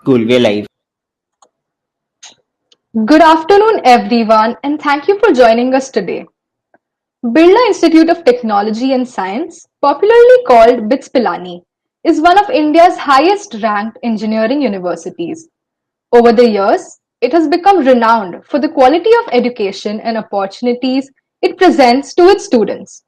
Cool, we're live. Good afternoon, everyone, and thank you for joining us today. Birla Institute of Technology and Science, popularly called BITS Pilani, is one of India's highest ranked engineering universities. Over the years, it has become renowned for the quality of education and opportunities it presents to its students.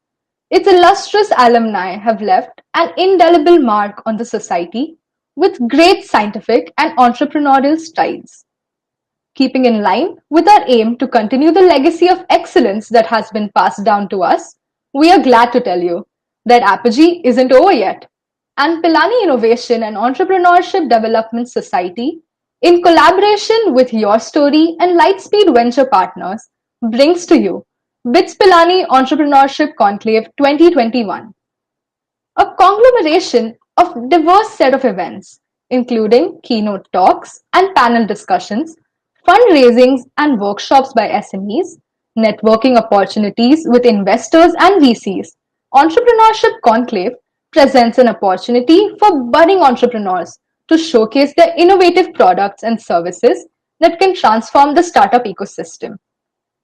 Its illustrious alumni have left an indelible mark on the society with great scientific and entrepreneurial strides. Keeping in line with our aim to continue the legacy of excellence that has been passed down to us, we are glad to tell you that Apogee isn't over yet. And Pilani Innovation and Entrepreneurship Development Society, in collaboration with Your Story and Lightspeed Venture Partners, brings to you BITS Pilani Entrepreneurship Conclave 2021, a conglomeration of diverse set of events, including keynote talks and panel discussions, fundraisings and workshops by SMEs, networking opportunities with investors and VCs. Entrepreneurship Conclave presents an opportunity for budding entrepreneurs to showcase their innovative products and services that can transform the startup ecosystem.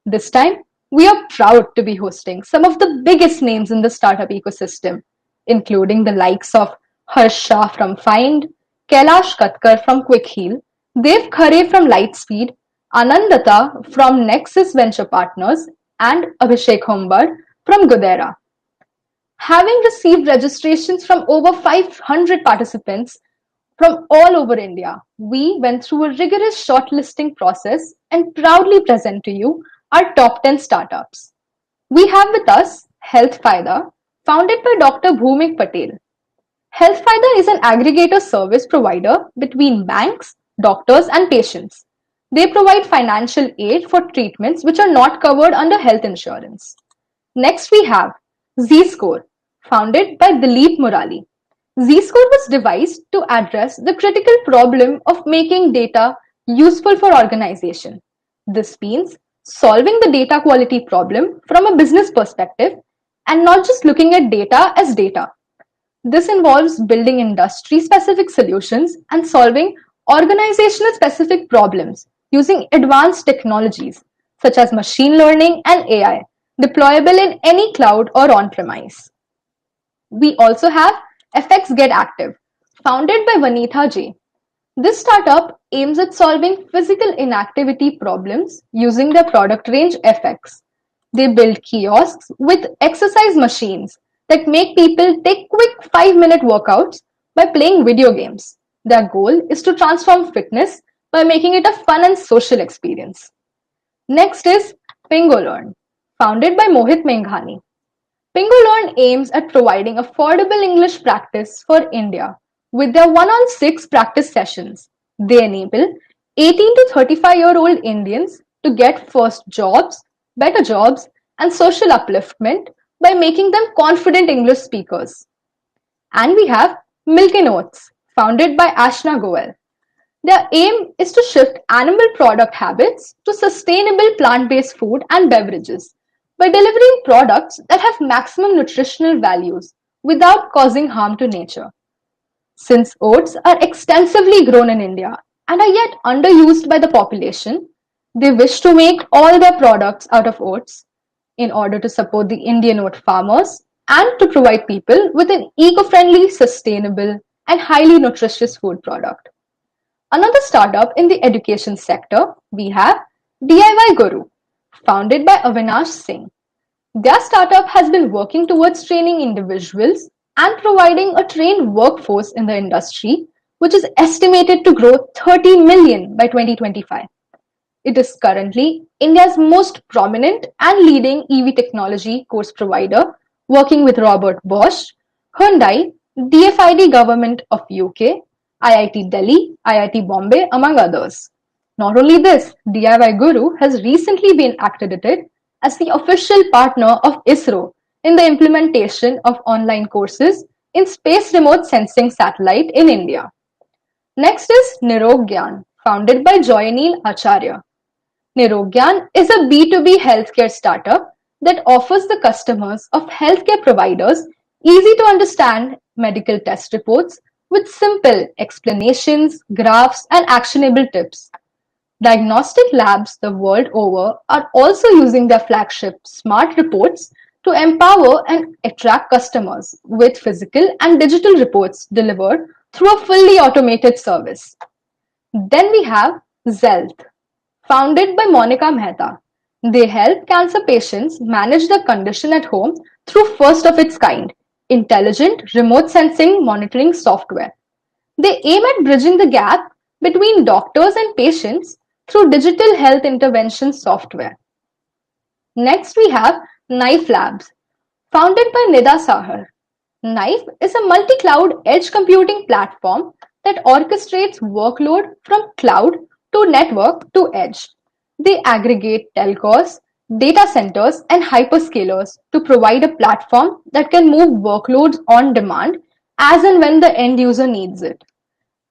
This time, we are proud to be hosting some of the biggest names in the startup ecosystem, including the likes of Harsh Shah from Find, Kailash Katkar from Quickheal, Dev Khare from Lightspeed, Anand Datta from Nexus Venture Partners, and Abhishek Hombard from Godera. Having received registrations from over 500 participants from all over India, we went through a rigorous shortlisting process and proudly present to you our top 10 startups. We have with us Health Fida, founded by Dr. Bhumik Patel. Health Fida is an aggregator service provider between banks, doctors, and patients. They provide financial aid for treatments which are not covered under health insurance. Next, we have Z-Score, founded by Dilip Murali. Z-Score was devised to address the critical problem of making data useful for organization. This means solving the data quality problem from a business perspective and not just looking at data as data. This involves building industry-specific solutions and solving organizational-specific problems using advanced technologies such as machine learning and AI, deployable in any cloud or on-premise. We also have FX Get Active, founded by Vanitha J. This startup aims at solving physical inactivity problems using their product range FX. They build kiosks with exercise machines that make people take quick 5-minute workouts by playing video games. Their goal is to transform fitness by making it a fun and social experience. Next is PingoLearn, founded by Mohit Menghani. PingoLearn aims at providing affordable English practice for India with their 1-on-6 practice sessions. They enable 18 to 35-year-old Indians to get first jobs, better jobs, and social upliftment by making them confident English speakers. And we have Milk and Oats, founded by Ashna Goel. Their aim is to shift animal product habits to sustainable plant-based food and beverages by delivering products that have maximum nutritional values without causing harm to nature. Since oats are extensively grown in India and are yet underused by the population, they wish to make all their products out of oats in order to support the Indian oat farmers and to provide people with an eco-friendly, sustainable, and highly nutritious food product. Another startup in the education sector, we have DIY Guru, founded by Avinash Singh. Their startup has been working towards training individuals and providing a trained workforce in the industry, which is estimated to grow 30 million by 2025. It is currently India's most prominent and leading EV technology course provider, working with Robert Bosch, Hyundai, DFID Government of UK, IIT Delhi, IIT Bombay, among others. Not only this, DIY Guru has recently been accredited as the official partner of ISRO in the implementation of online courses in space remote sensing satellite in India. Next is Nirogyan, founded by Joyanil Acharya. Nirogyan is a B2B healthcare startup that offers the customers of healthcare providers easy to understand medical test reports with simple explanations, graphs, and actionable tips. Diagnostic labs the world over are also using their flagship smart reports to empower and attract customers with physical and digital reports delivered through a fully automated service. Then we have Zealth, founded by Monica Mehta. They help cancer patients manage their condition at home through first of its kind, intelligent remote sensing monitoring software. They aim at bridging the gap between doctors and patients through digital health intervention software. Next, we have Knife Labs, founded by Nida Sahar. Knife is a multi-cloud edge computing platform that orchestrates workload from cloud to network to edge. They aggregate telcos, data centers, and hyperscalers to provide a platform that can move workloads on demand as and when the end user needs it,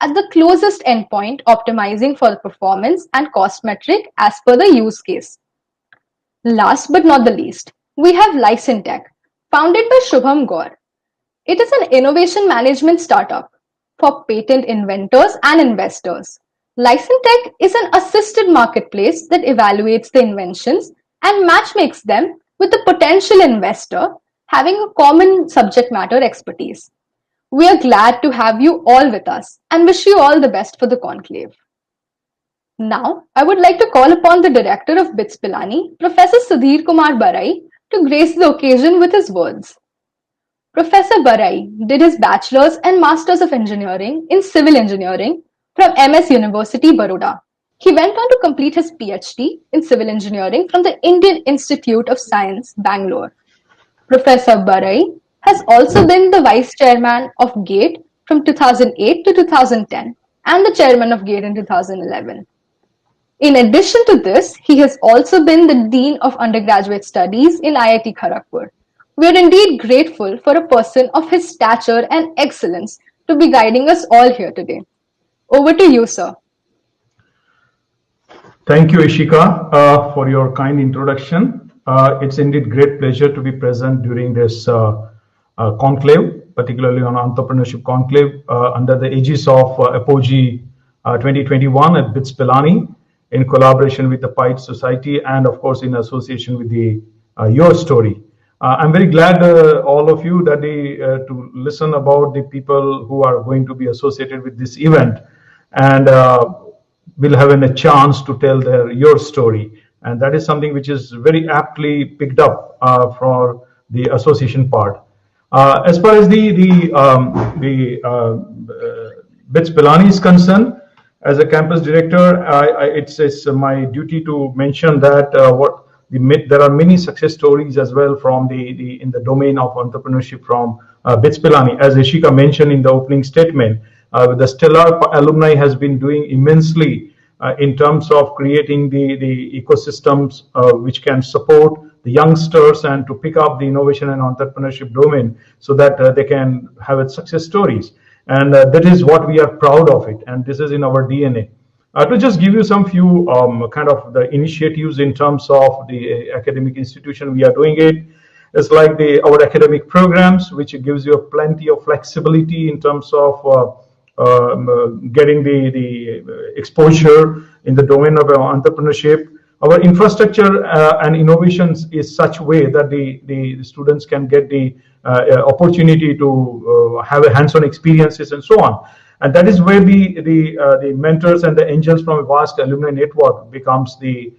at the closest endpoint, optimizing for the performance and cost metric as per the use case. Last but not the least, we have Licentech, founded by Shubham Gaur. It is an innovation management startup for patent inventors and investors. Licentech is an assisted marketplace that evaluates the inventions and matchmakes them with a potential investor having a common subject matter expertise. We are glad to have you all with us and wish you all the best for the conclave. Now, I would like to call upon the director of BITS Pilani, Professor Sudhir Kumar Barai, to grace the occasion with his words. Professor Barai did his bachelor's and master's of engineering in civil engineering from MS University, Baroda. He went on to complete his PhD in civil engineering from the Indian Institute of Science, Bangalore. Professor Barai has also been the vice chairman of GATE from 2008 to 2010 and the chairman of GATE in 2011. In addition to this, he has also been the Dean of Undergraduate Studies in IIT Kharagpur. We are indeed grateful for a person of his stature and excellence to be guiding us all here today. Over to you, sir. Thank you, Ishika, for your kind introduction. It's indeed great pleasure to be present during this conclave, particularly on Entrepreneurship Conclave, under the aegis of Apogee 2021 at BITS Pilani, in collaboration with the PITE Society and, of course, in association with the Your Story. I'm very glad, all of you, that to listen about the people who are going to be associated with this event, and will have a chance to tell your story. And that is something which is very aptly picked up for the association part. As far as the BITS Pilani is concerned, as a campus director, it's my duty to mention that there are many success stories as well from in the domain of entrepreneurship from BITS Pilani. As Ishika mentioned in the opening statement, the stellar alumni has been doing immensely in terms of creating the ecosystems which can support the youngsters and to pick up the innovation and entrepreneurship domain so that they can have its success stories. And that is what we are proud of it. And this is in our DNA. To just give you some few kind of the initiatives in terms of the academic institution, we are doing it. It's like our academic programs, which gives you plenty of flexibility in terms of getting the exposure in the domain of entrepreneurship. Our infrastructure and innovations is such way that the students can get the opportunity to have a hands-on experiences and so on. And that is where the mentors and the angels from a vast alumni network becomes the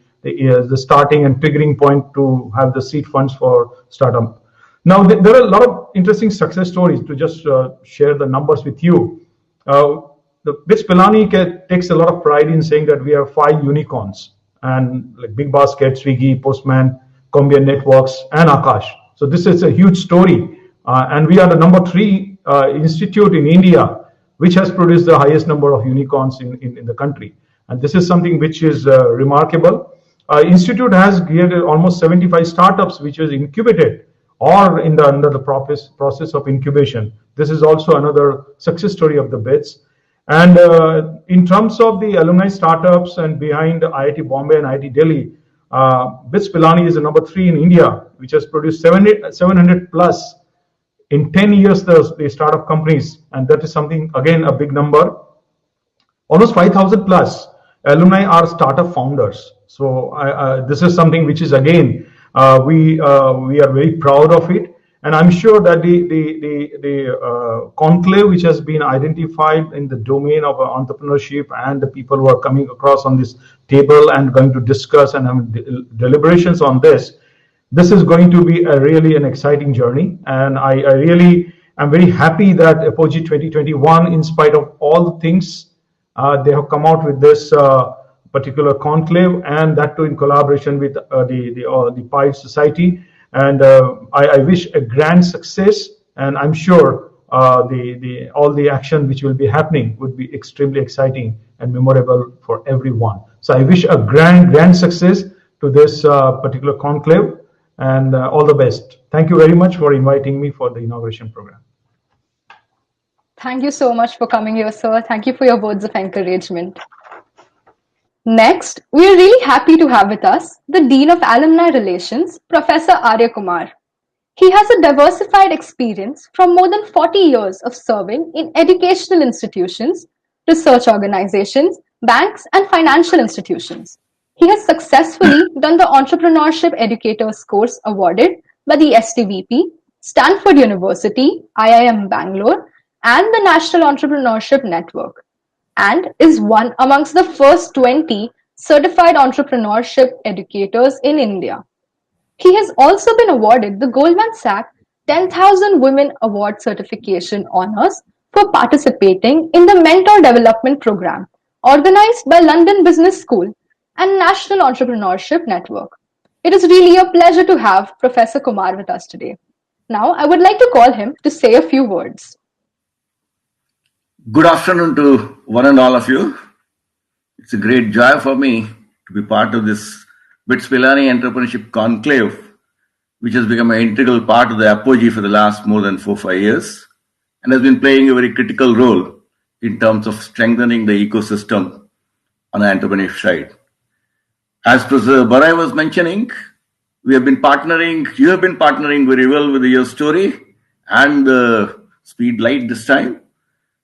starting and triggering point to have the seed funds for startup. Now, there are a lot of interesting success stories to just share the numbers with you. The BITS Pilani takes a lot of pride in saying that we have 5 unicorns, and like Big Basket, Swiggy, Postman, Colombian Networks, and Akash. So this is a huge story, and we are the number 3 institute in India which has produced the highest number of unicorns in the country. And this is something which is remarkable. Institute has created almost 75 startups which is incubated or under the process of incubation. This is also another success story of the BITS. And in terms of the alumni startups and behind IIT Bombay and IIT Delhi, BITS Pilani is the number 3 in India, which has produced 700 plus in 10 years, the startup companies, and that is something, again, a big number, almost 5,000 plus alumni are startup founders. So this is something which is, again, we are very proud of it. And I'm sure that the conclave which has been identified in the domain of entrepreneurship, and the people who are coming across on this table and going to discuss and have deliberations on this is going to be a really an exciting journey. And I really am very happy that Apogee 2021, in spite of all the things, they have come out with this particular conclave, and that too in collaboration with the Pi Society. And I wish a grand success, and I'm sure all the action which will be happening would be extremely exciting and memorable for everyone. So I wish a grand success to this particular conclave, and all the best. Thank you very much for inviting me for the inauguration program. Thank you so much for coming here, sir. Thank you for your words of encouragement. Next, we are really happy to have with us the Dean of Alumni Relations, Professor Arya Kumar. He has a diversified experience from more than 40 years of serving in educational institutions, research organizations, banks, and financial institutions. He has successfully done the Entrepreneurship Educators course awarded by the STVP, Stanford University, IIM Bangalore, and the National Entrepreneurship Network, and is one amongst the first 20 certified entrepreneurship educators in India. He has also been awarded the Goldman Sachs 10,000 Women Award Certification Honours for participating in the Mentor Development Programme organized by London Business School and National Entrepreneurship Network. It is really a pleasure to have Professor Kumar with us today. Now, I would like to call him to say a few words. Good afternoon to one and all of you. It's a great joy for me to be part of this BITS Pilani Entrepreneurship Conclave, which has become an integral part of the Apogee for the last more than 4-5 years, and has been playing a very critical role in terms of strengthening the ecosystem on the entrepreneurship side. As Professor Barai was mentioning, you have been partnering very well with the Your Story and the Speed Light this time.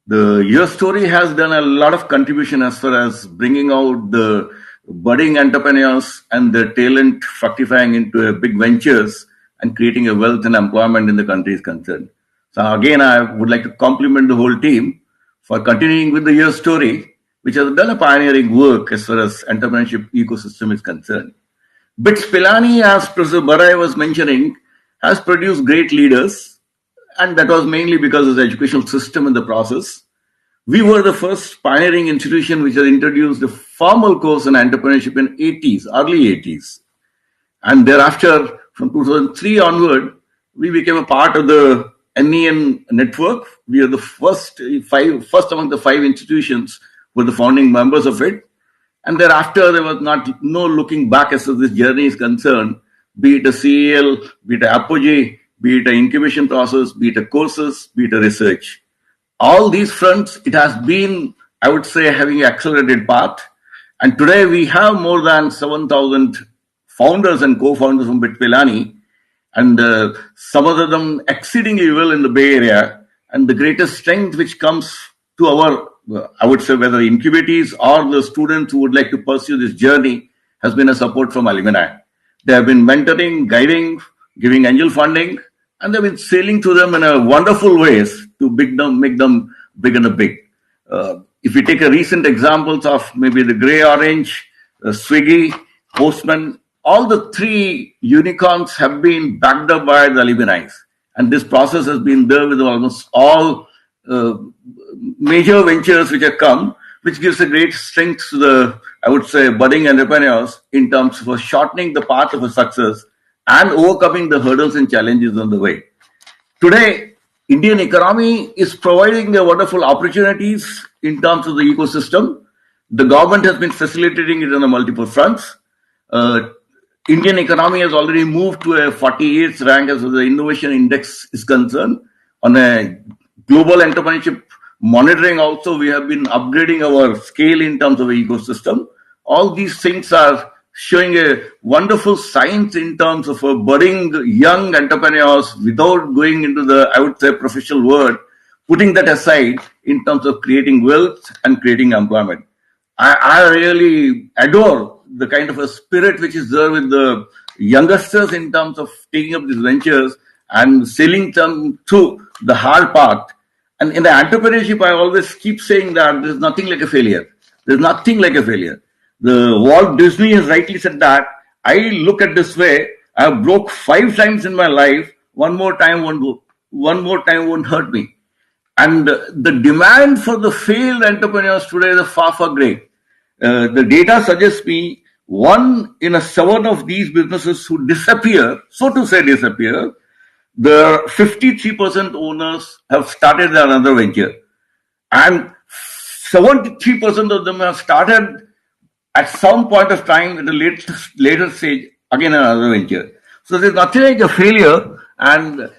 The Your Story has done a lot of contribution as far as bringing out the budding entrepreneurs and their talent fructifying into big ventures and creating a wealth and employment in the country is concerned. So again, I would like to compliment the whole team for continuing with the Your Story, which has done a pioneering work as far as entrepreneurship ecosystem is concerned. BITS Pilani, as Professor Barai was mentioning, has produced great leaders, and that was mainly because of the educational system in the process. We were the first pioneering institution which has introduced the formal course in entrepreneurship in early 80s. And thereafter, from 2003 onward, we became a part of the NEN network. We are the first among the 5 institutions who were the founding members of it. And thereafter, there was no looking back as far as this journey is concerned, be it a CEL, be it an Apogee, be it an incubation process, be it a courses, be it a research. All these fronts, it has been, I would say, having an accelerated path. And today we have more than 7,000 founders and co-founders from BITS Pilani, and some of them exceedingly well in the Bay Area. And the greatest strength which comes to our, I would say, whether incubatees or the students who would like to pursue this journey, has been a support from alumni. They have been mentoring, guiding, giving angel funding, and they've been sailing through them in a wonderful ways to make them big and big. If we take a recent examples of maybe the Grey Orange, Swiggy, Postman, all the 3 unicorns have been backed up by the alumni. And this process has been there with almost all major ventures which have come, which gives a great strength to the, I would say, budding entrepreneurs in terms of shortening the path of a success and overcoming the hurdles and challenges on the way. Today, Indian economy is providing the wonderful opportunities in terms of the ecosystem. The government has been facilitating it on the multiple fronts. Indian economy has already moved to a 48th rank as the innovation index is concerned. On a global entrepreneurship monitoring also, we have been upgrading our scale in terms of the ecosystem. All these things are showing a wonderful science in terms of budding young entrepreneurs without going into the, I would say, professional world, putting that aside in terms of creating wealth and creating employment. I really adore the kind of a spirit which is there with the youngsters in terms of taking up these ventures and sailing them through the hard path. And in the entrepreneurship, I always keep saying that there's nothing like a failure. There's nothing like a failure. The Walt Disney has rightly said that. I look at this way. I have broke 5 times in my life. One more time won't hurt me. And the demand for the failed entrepreneurs today is far, far great. The data suggests me 1 in 7 of these businesses who disappear, so to say disappear, the 53% owners have started another venture. And 73% of them have started at some point of time at a later stage, again another venture. So there's nothing like a failure, and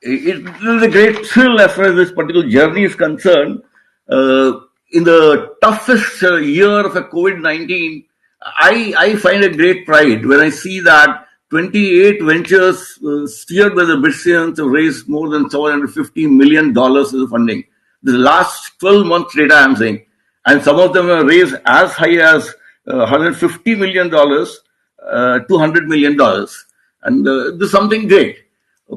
it is a great thrill as far as this particular journey is concerned. In the toughest year of a COVID-19, I find a great pride when I see that 28 ventures steered by the Bitscians have raised more than $750 million as funding. The last 12 months data I'm saying. And some of them have raised as high as $150 million, $200 million. And this is something great.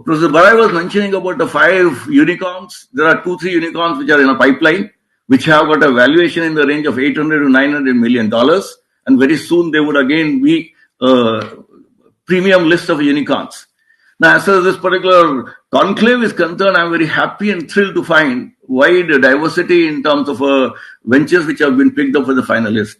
Professor Barai was mentioning about the 5 unicorns. There are 2-3 unicorns which are in a pipeline, which have got a valuation in the range of $800 to $900 million. And very soon they would again be premium list of unicorns. Now, as far as this particular conclave is concerned, I'm very happy and thrilled to find wide diversity in terms of ventures which have been picked up for the finalist.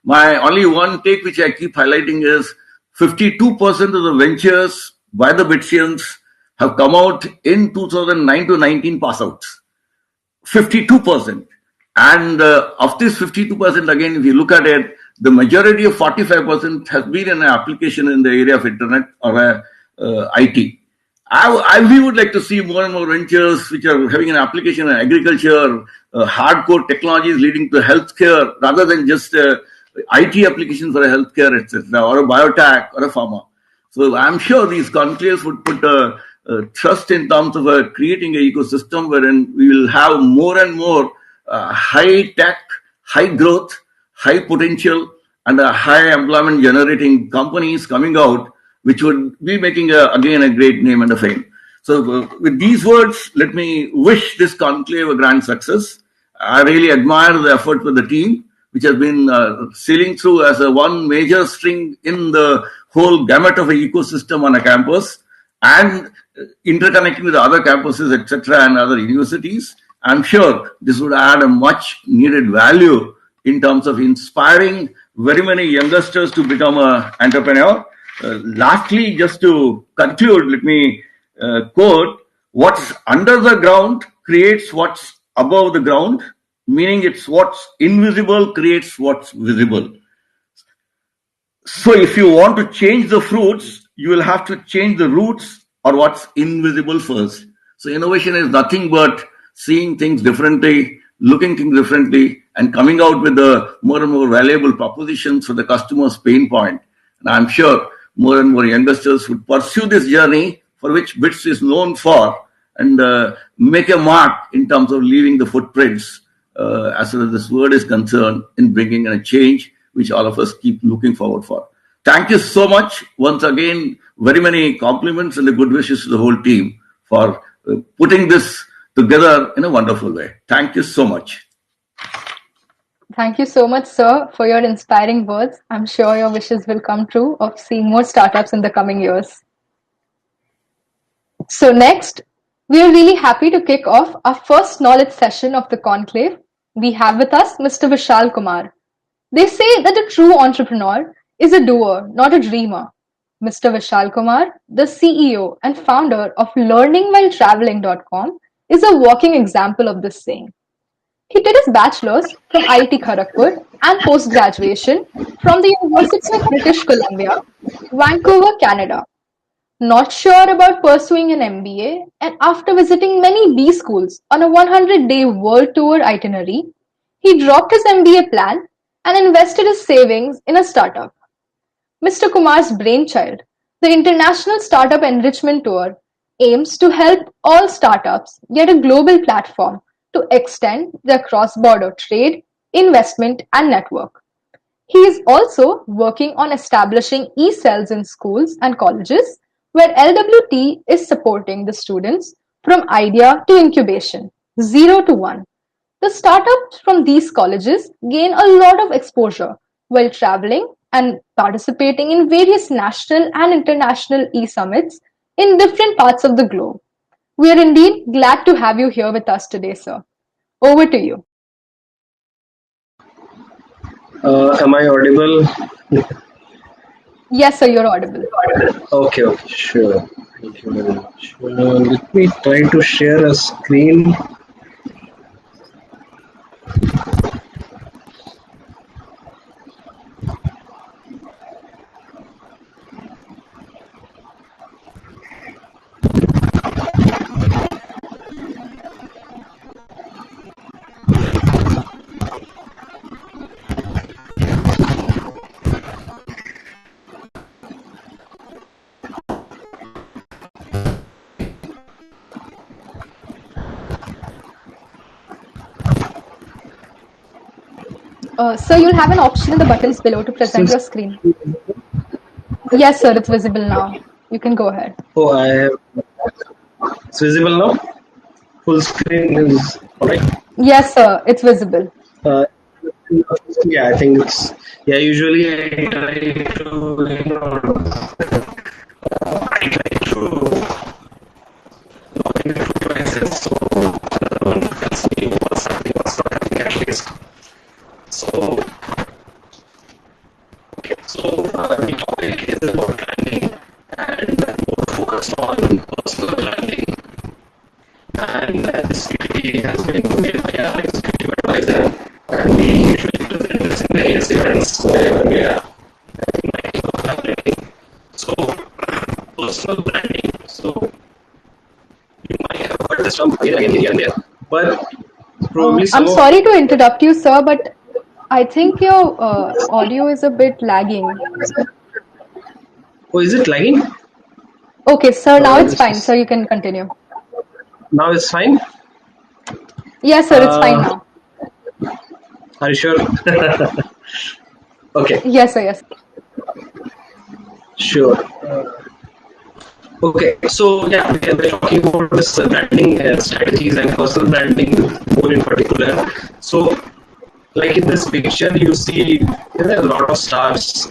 My only one take which I keep highlighting is 52% of the ventures by the Bitscians have come out in 2009 to 19 pass outs. 52%. And of this 52%, again, if you look at it, the majority of 45% has been an application in the area of internet or IT. We would like to see more and more ventures which are having an application in agriculture, hardcore technologies leading to healthcare, rather than just IT applications for a healthcare, etc., or a biotech or a pharma. So I'm sure these conclaves would put trust in terms of creating an ecosystem wherein we will have more and more high tech, high growth, high potential, and high employment generating companies coming out, which would be making again a great name and a fame. So with these words, let me wish this conclave a grand success. I really admire the effort with the team, which has been sailing through as a one major string in the whole gamut of an ecosystem on a campus and interconnecting with other campuses, etc., and other universities. I'm sure this would add a much needed value in terms of inspiring very many youngsters to become an entrepreneur. Lastly, just to conclude, let me quote, what's under the ground creates what's above the ground, meaning it's what's invisible creates what's visible. So if you want to change the fruits, you will have to change the roots or what's invisible first. So innovation is nothing but seeing things differently, looking things differently, and coming out with the more and more valuable propositions for the customer's pain point. And I'm sure more and more youngsters would pursue this journey for which BITS is known for and make a mark in terms of leaving the footprints as far as this word is concerned in bringing in a change which all of us keep looking forward for. Thank you so much. Once again, very many compliments and the good wishes to the whole team for putting this together in a wonderful way. Thank you so much. Thank you so much, sir, for your inspiring words. I'm sure your wishes will come true of seeing more startups in the coming years. So next, we are really happy to kick off our first knowledge session of the conclave. We have with us Mr. Vishal Kumar. They say that a true entrepreneur is a doer, not a dreamer. Mr. Vishal Kumar, the CEO and founder of learningwhiletraveling.com, is a walking example of this saying. He did his bachelor's from IIT Kharagpur and post-graduation from the University of British Columbia, Vancouver, Canada. Not sure about pursuing an MBA, and after visiting many B schools on a 100-day world tour itinerary, he dropped his MBA plan and invested his savings in a startup. Mr. Kumar's brainchild, the International Startup Enrichment Tour, aims to help all startups get a global platform to extend their cross-border trade, investment, and network. He is also working on establishing e-cells in schools and colleges where LWT is supporting the students from idea to incubation, 0 to 1. The startups from these colleges gain a lot of exposure while traveling and participating in various national and international e-summits in different parts of the globe. We are indeed glad to have you here with us today, sir. Over to you. Am I audible? Yes, sir, you're audible. Okay, sure. Thank you very much. Let me try to share a screen. Sir, you'll have an option in the buttons below to present your screen. Yes, sir, it's visible now. You can go ahead. Oh, I have. It's visible now? Full screen is alright? Yes, sir, it's visible. Yeah, I think it's. Yeah, usually I try to. I try to log in with devices so one can see what's happening, what's not happening at least. So, okay, so the topic is about branding and more focused on personal branding. And this PPT has been made by our executive advisor, and we usually present this in various events wherever we are thinking of collaborating. So, personal branding. So, you might have heard this term here and there, but probably I'm sorry to interrupt you, sir, but I think your audio is a bit lagging. Oh, is it lagging? Okay, sir, now it's fine. Sir, you can continue. Now it's fine? Yes, sir, it's fine now. Are you sure? Okay. Yes, sir, yes. Sure. Okay, so yeah, we're talking about this branding strategies and personal branding more in particular. So, like in this picture, you see there are a lot of stars,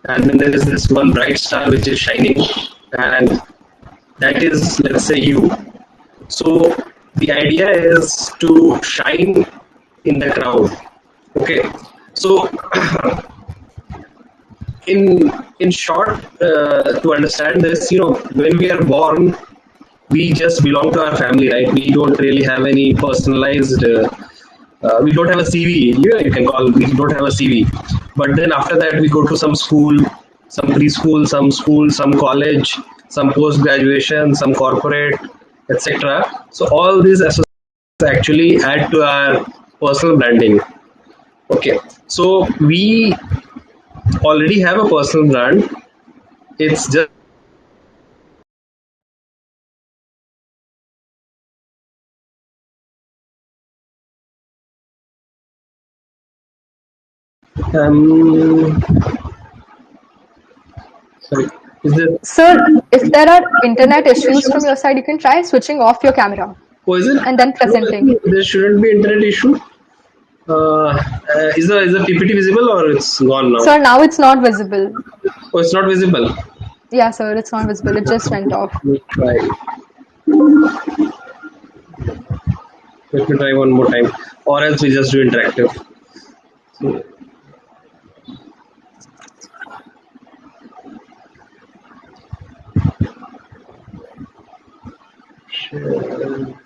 and then there is this one bright star which is shining, and that is, let's say, you. So the idea is to shine in the crowd. Okay, so in short, to understand this, when we are born, we just belong to our family, right? We don't really have any personalized. We don't have a CV. You can call. We don't have a CV. But then after that, we go to some school, some preschool, some school, some college, some post graduation, some corporate, etc. So all these associations actually add to our personal branding. Okay, so we already have a personal brand. It's just sorry. Sir, if there are internet issues from your side, you can try switching off your camera. Oh, is it? And then presenting. There shouldn't be internet issue. Is the PPT visible or it's gone now? Sir, now it's not visible. Oh, it's not visible. Yeah, sir, it's not visible. It just went off. Let me try. Let me try one more time, or else we just do interactive. So, share.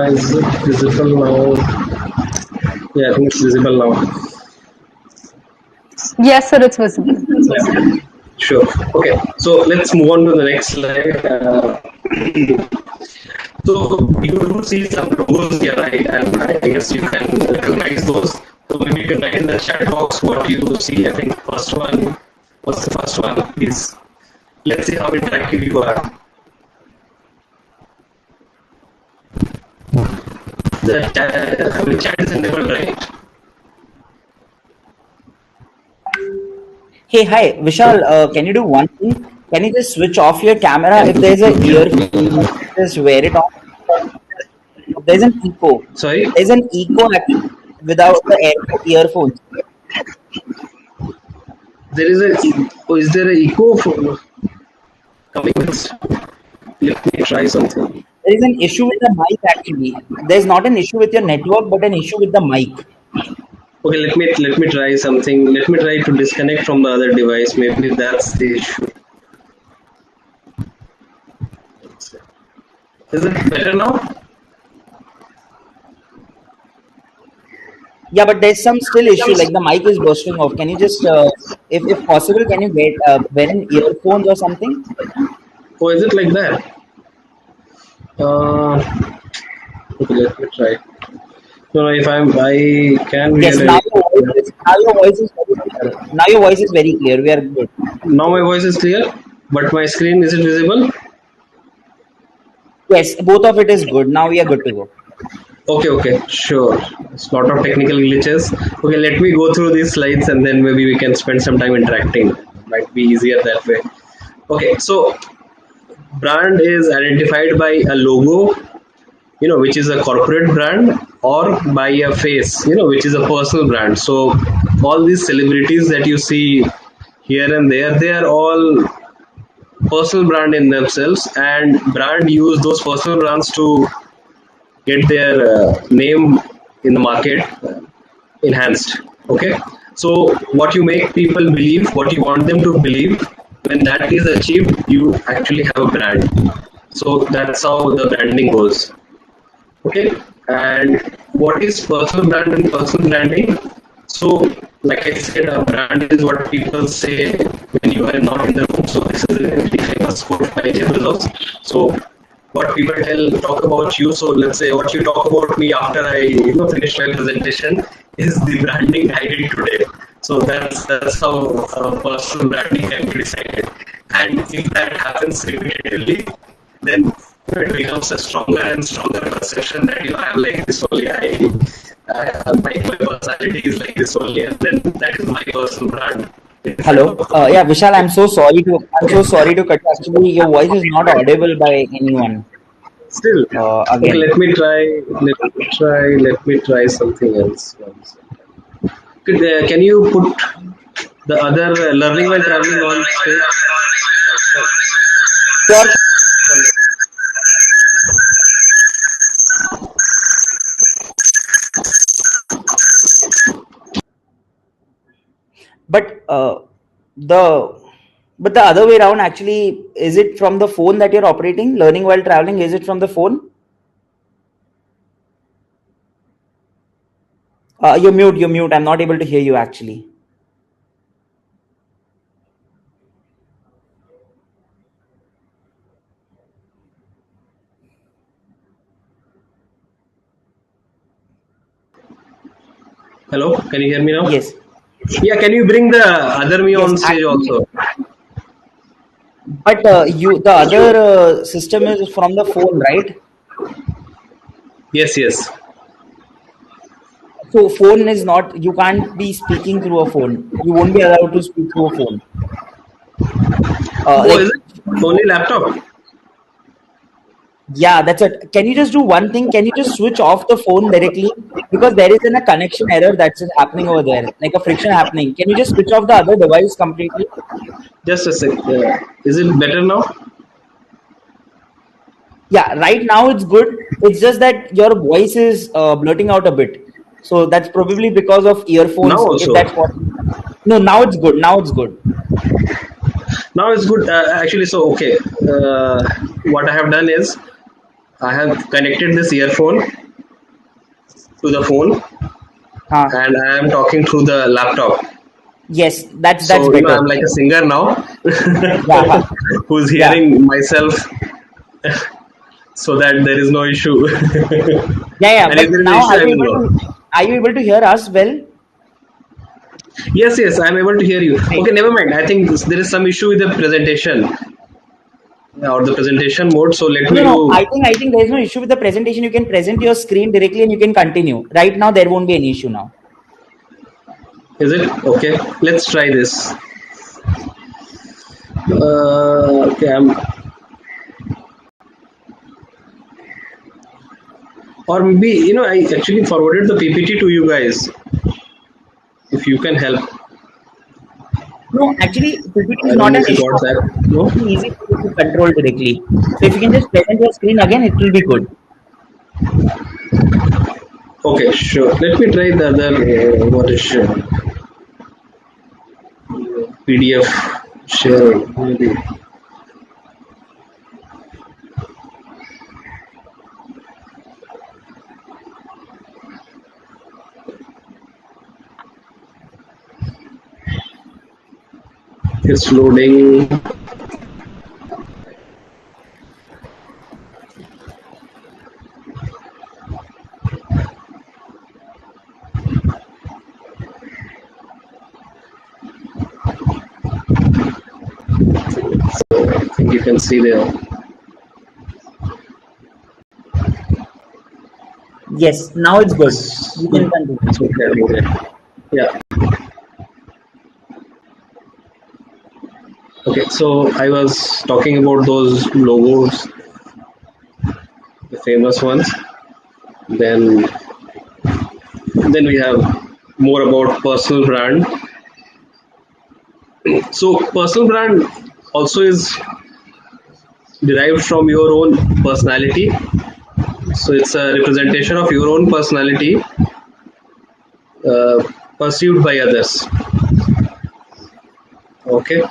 Is it visible now? Yeah, I think it's visible now. Yes, sir, it's visible. Yeah. Sure. Okay. So let's move on to the next slide. So you do see some logos here, right? And I guess you can recognize those. So maybe you can write in the chat box what you see. I think first one. What's the first one? Please. Let's see how interactive you are. The chat is enabled, right? Hey, hi, Vishal. Can you do one thing? Can you just switch off your camera if there's an earphone? Just wear it off. There's an echo. Sorry. There's an echo actually without the earphones. There is a. Oh, is there an echo from coming? Let me try something. There is an issue with the mic actually. There's not an issue with your network, but an issue with the mic. Okay, let me try something. Let me try to disconnect from the other device. Maybe that's the issue. Is it better now? Yeah, but there's some still issue, like the mic is bursting off. Can you just, if possible, can you get wear an earphones or something? Oh, is it like that? Okay, let me try. No, if I can. Yes, now your voice is very clear. Now your voice is very clear. We are good. Now my voice is clear, but my screen, is it visible? Yes, both of it is good. Now we are good to go. Okay, sure. It's a lot of technical glitches. Okay, let me go through these slides and then maybe we can spend some time interacting. Might be easier that way. Okay, so brand is identified by a logo, which is a corporate brand, or by a face, which is a personal brand. So all these celebrities that you see here and there, they are all personal brand in themselves, and brand use those personal brands to get their name in the market enhanced. Okay, so what you make people believe, what you want them to believe, when that is achieved, you actually have a brand. So that's how the branding goes. Okay, and what is personal brand and personal branding? So, like I said, a brand is what people say when you are not in the room. So this is a very famous quote by Jeff Bezos. So what people talk about you. So let's say what you talk about me after I finish my presentation is the branding I did today. So that's how personal branding can be decided. And if that happens repetitively, then it becomes a stronger and stronger perception that I'm like this only. My personality is like this only, and then that is my personal brand. Hello. Yeah, Vishal, I'm so sorry to cut you. Actually, your voice is not audible by anyone. Still, again. Okay, let me try something else. Can you put the other learning while traveling on stage? Sure. But the other way around, actually, is it from the phone that you're operating? Learning while traveling, is it from the phone? You're mute. I'm not able to hear you actually. Hello, can you hear me now? Yes. Yeah, can you bring the other me on stage also? But the other system is from the phone, right? Yes. So phone is not, you can't be speaking through a phone. You won't be allowed to speak through a phone. Is it only laptop? Yeah, that's it. Can you just do one thing? Can you just switch off the phone directly? Because there is a connection error that's happening over there, like a friction happening. Can you just switch off the other device completely? Just a sec. Is it better now? Yeah, right now it's good. It's just that your voice is blurting out a bit. So that's probably because of earphones. Now also. If that's what. No, now it's good. Now it's good. Now it's good. Actually, so okay. What I have done is I have connected this earphone to the phone. and I am talking through the laptop. Yes, that's So better. I'm like a singer now, Yeah. who's Yeah. hearing myself, so that there is no issue. Yeah. And But if there is an now, issue, I will know. are you able to hear us well? Yes, I'm able to hear you. Great. Okay, never mind. I think there is some issue with the presentation or the presentation mode. So let me No. do. I think there is no issue with the presentation. You can present your screen directly and you can continue. Right now, there won't be any issue now. Is it okay? Let's try this. Okay, or maybe I actually forwarded the PPT to you guys. If you can help. No, actually, PPT I is don't not know an if you issue. got that. No. It's easy for you to control directly. So if you can just present your screen again, it will be good. Okay, sure. Let me try the other what is PDF share. Maybe. It's loading. I think you can see there. Yes, now it's good. You can continue. It's okay. Yeah. Okay, so I was talking about those logos, the famous ones. Then we have more about personal brand. So personal brand also is derived from your own personality. So it's a representation of your own personality perceived by others. Okay,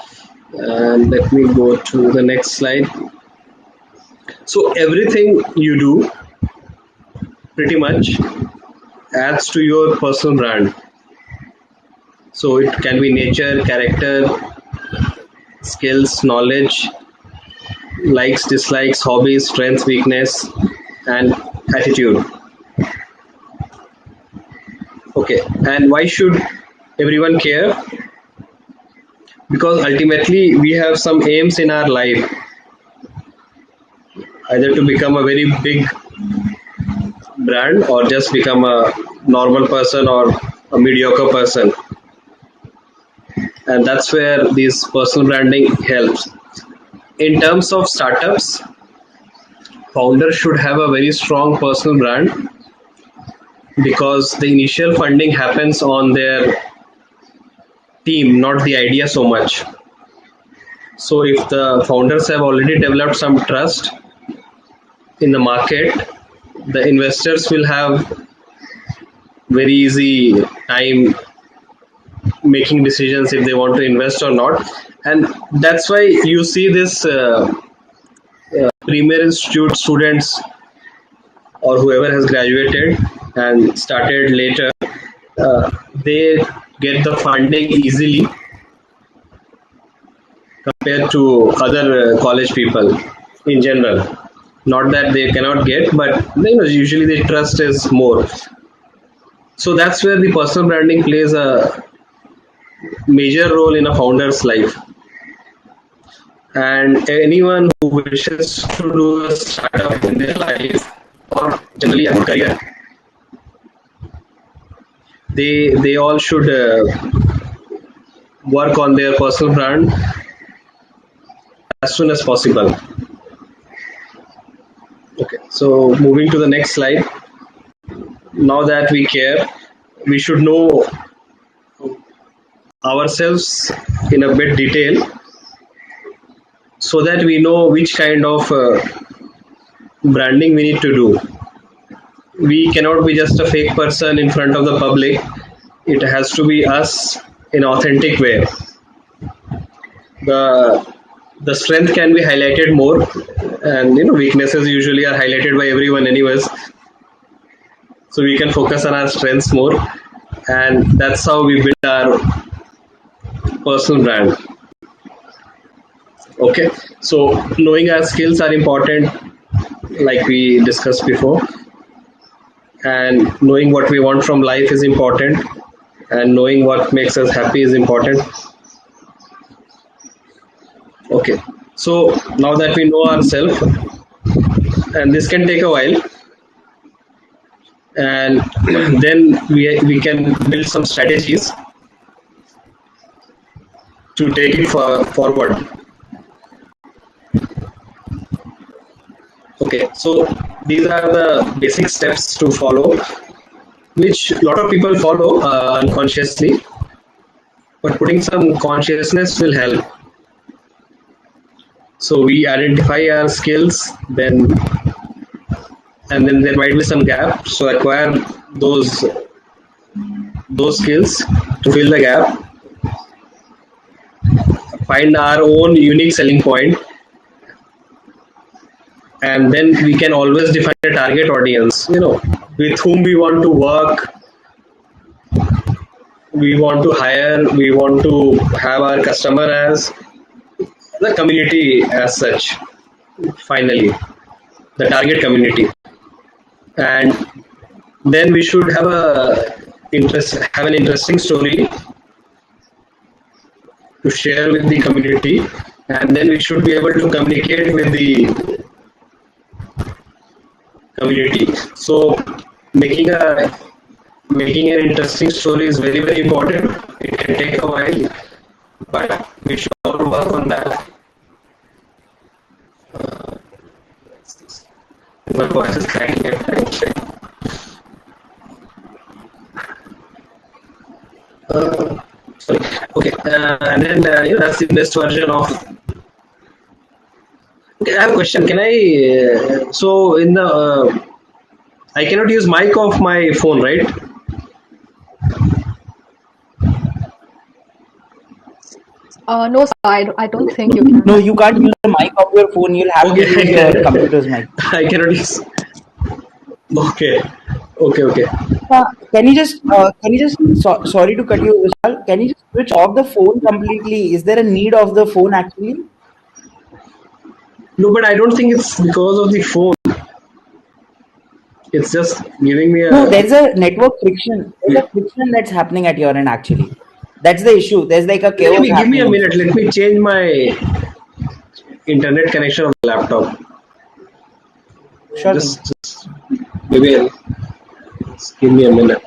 and let me go to the next slide. So everything you do pretty much adds to your personal brand. So it can be nature, character, skills, knowledge, likes, dislikes, hobbies, strength, weakness, and attitude. Okay, and why should everyone care? Because ultimately we have some aims in our life, either to become a very big brand or just become a normal person or a mediocre person. And that's where this personal branding helps. In terms of startups, founders should have a very strong personal brand, because the initial funding happens on their team, not the idea so much. So if the founders have already developed some trust in the market, the investors will have very easy time making decisions if they want to invest or not. And that's why you see this premier institute students or whoever has graduated and started later, they get the funding easily compared to other college people in general. Not that they cannot get, but usually the trust is more. So that's where the personal branding plays a major role in a founder's life. And anyone who wishes to do a startup in their life, or generally a career, they all should work on their personal brand as soon as possible. Okay, so moving to the next slide. Now that we care, we should know ourselves in a bit detail, so that we know which kind of branding we need to do. We cannot be just a fake person in front of the public. It has to be us in an authentic way. The strength can be highlighted more, and weaknesses usually are highlighted by everyone anyways. So we can focus on our strengths more. and that's how we build our personal brand. Okay, so knowing our skills are important, like we discussed before, and knowing what we want from life is important, and knowing what makes us happy is important. Okay, so now that we know ourselves, and this can take a while, and then we can build some strategies to take it forward. Okay, so these are the basic steps to follow, which a lot of people follow unconsciously, but putting some consciousness will help. So we identify our skills, then and then there might be some gap. So acquire those skills to fill the gap. Find our own unique selling point, and then we can always define a target audience. With whom we want to work, we want to hire, we want to have our customer as the community as such. Finally, the target community, and then we should have an interesting story to share with the community, and then we should be able to communicate with the community. So making an interesting story is very, very important. It can take a while, but we should all work on that. My voice is cracking at sorry. Okay, and then that's the best version of. Okay, I have a question. Can I? So in the I cannot use mic of my phone, right? No, sir, I don't think you can. No, you can't use the mic of your phone. You'll have to Okay, use your computer's mic. I cannot use. Okay, okay. Sorry to cut you, Vishal. Can you just switch off the phone completely? Is there a need of the phone actually? No, but I don't think it's because of the phone. It's just giving me a. No, there's a network friction. There's a friction that's happening at your end actually. That's the issue. There's like a chaos Maybe give me a happening. minute. Let me change my internet connection of the laptop. Sure. Just maybe just give me a minute.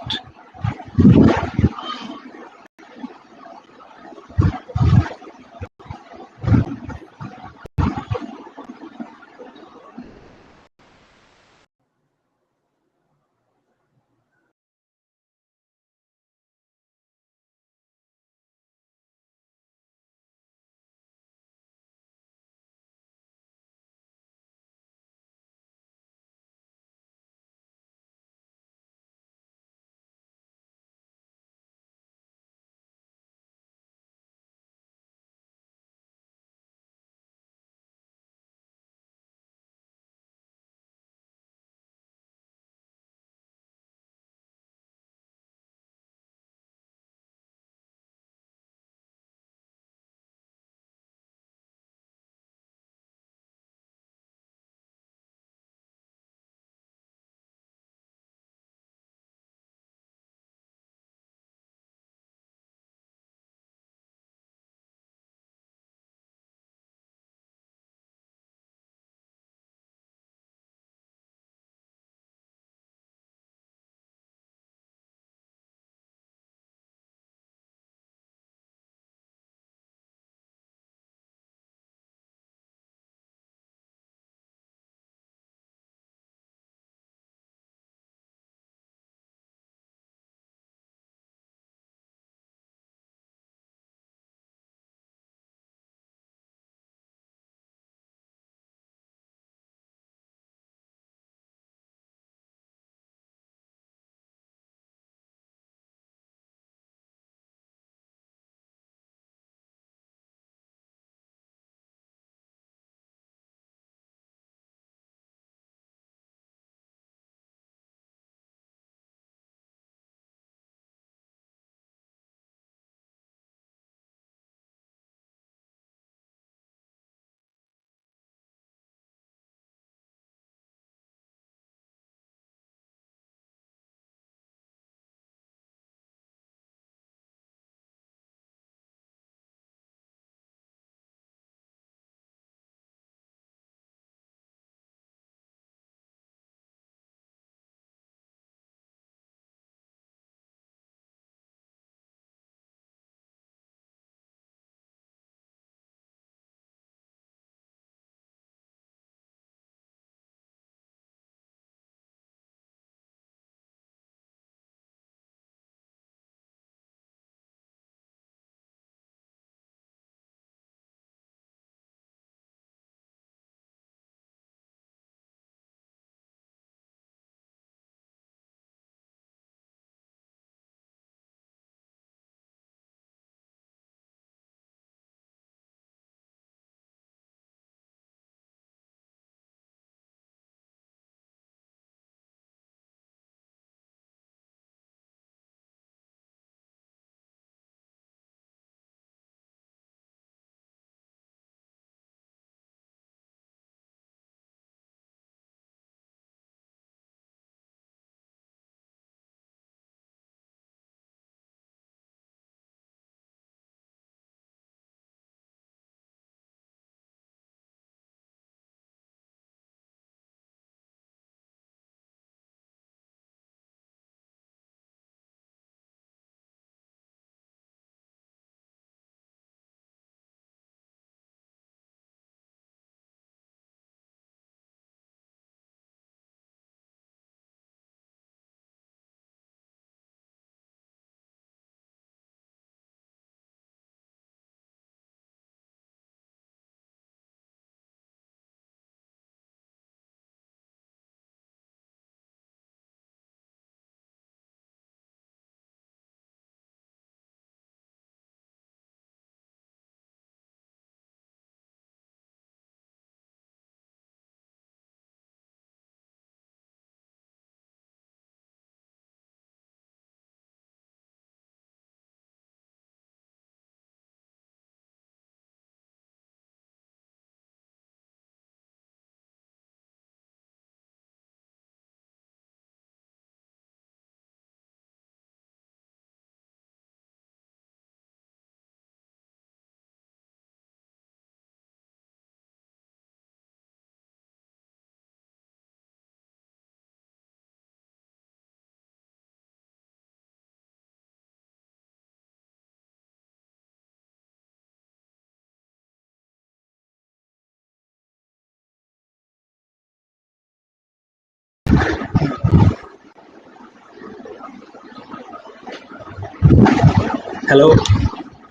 Hello.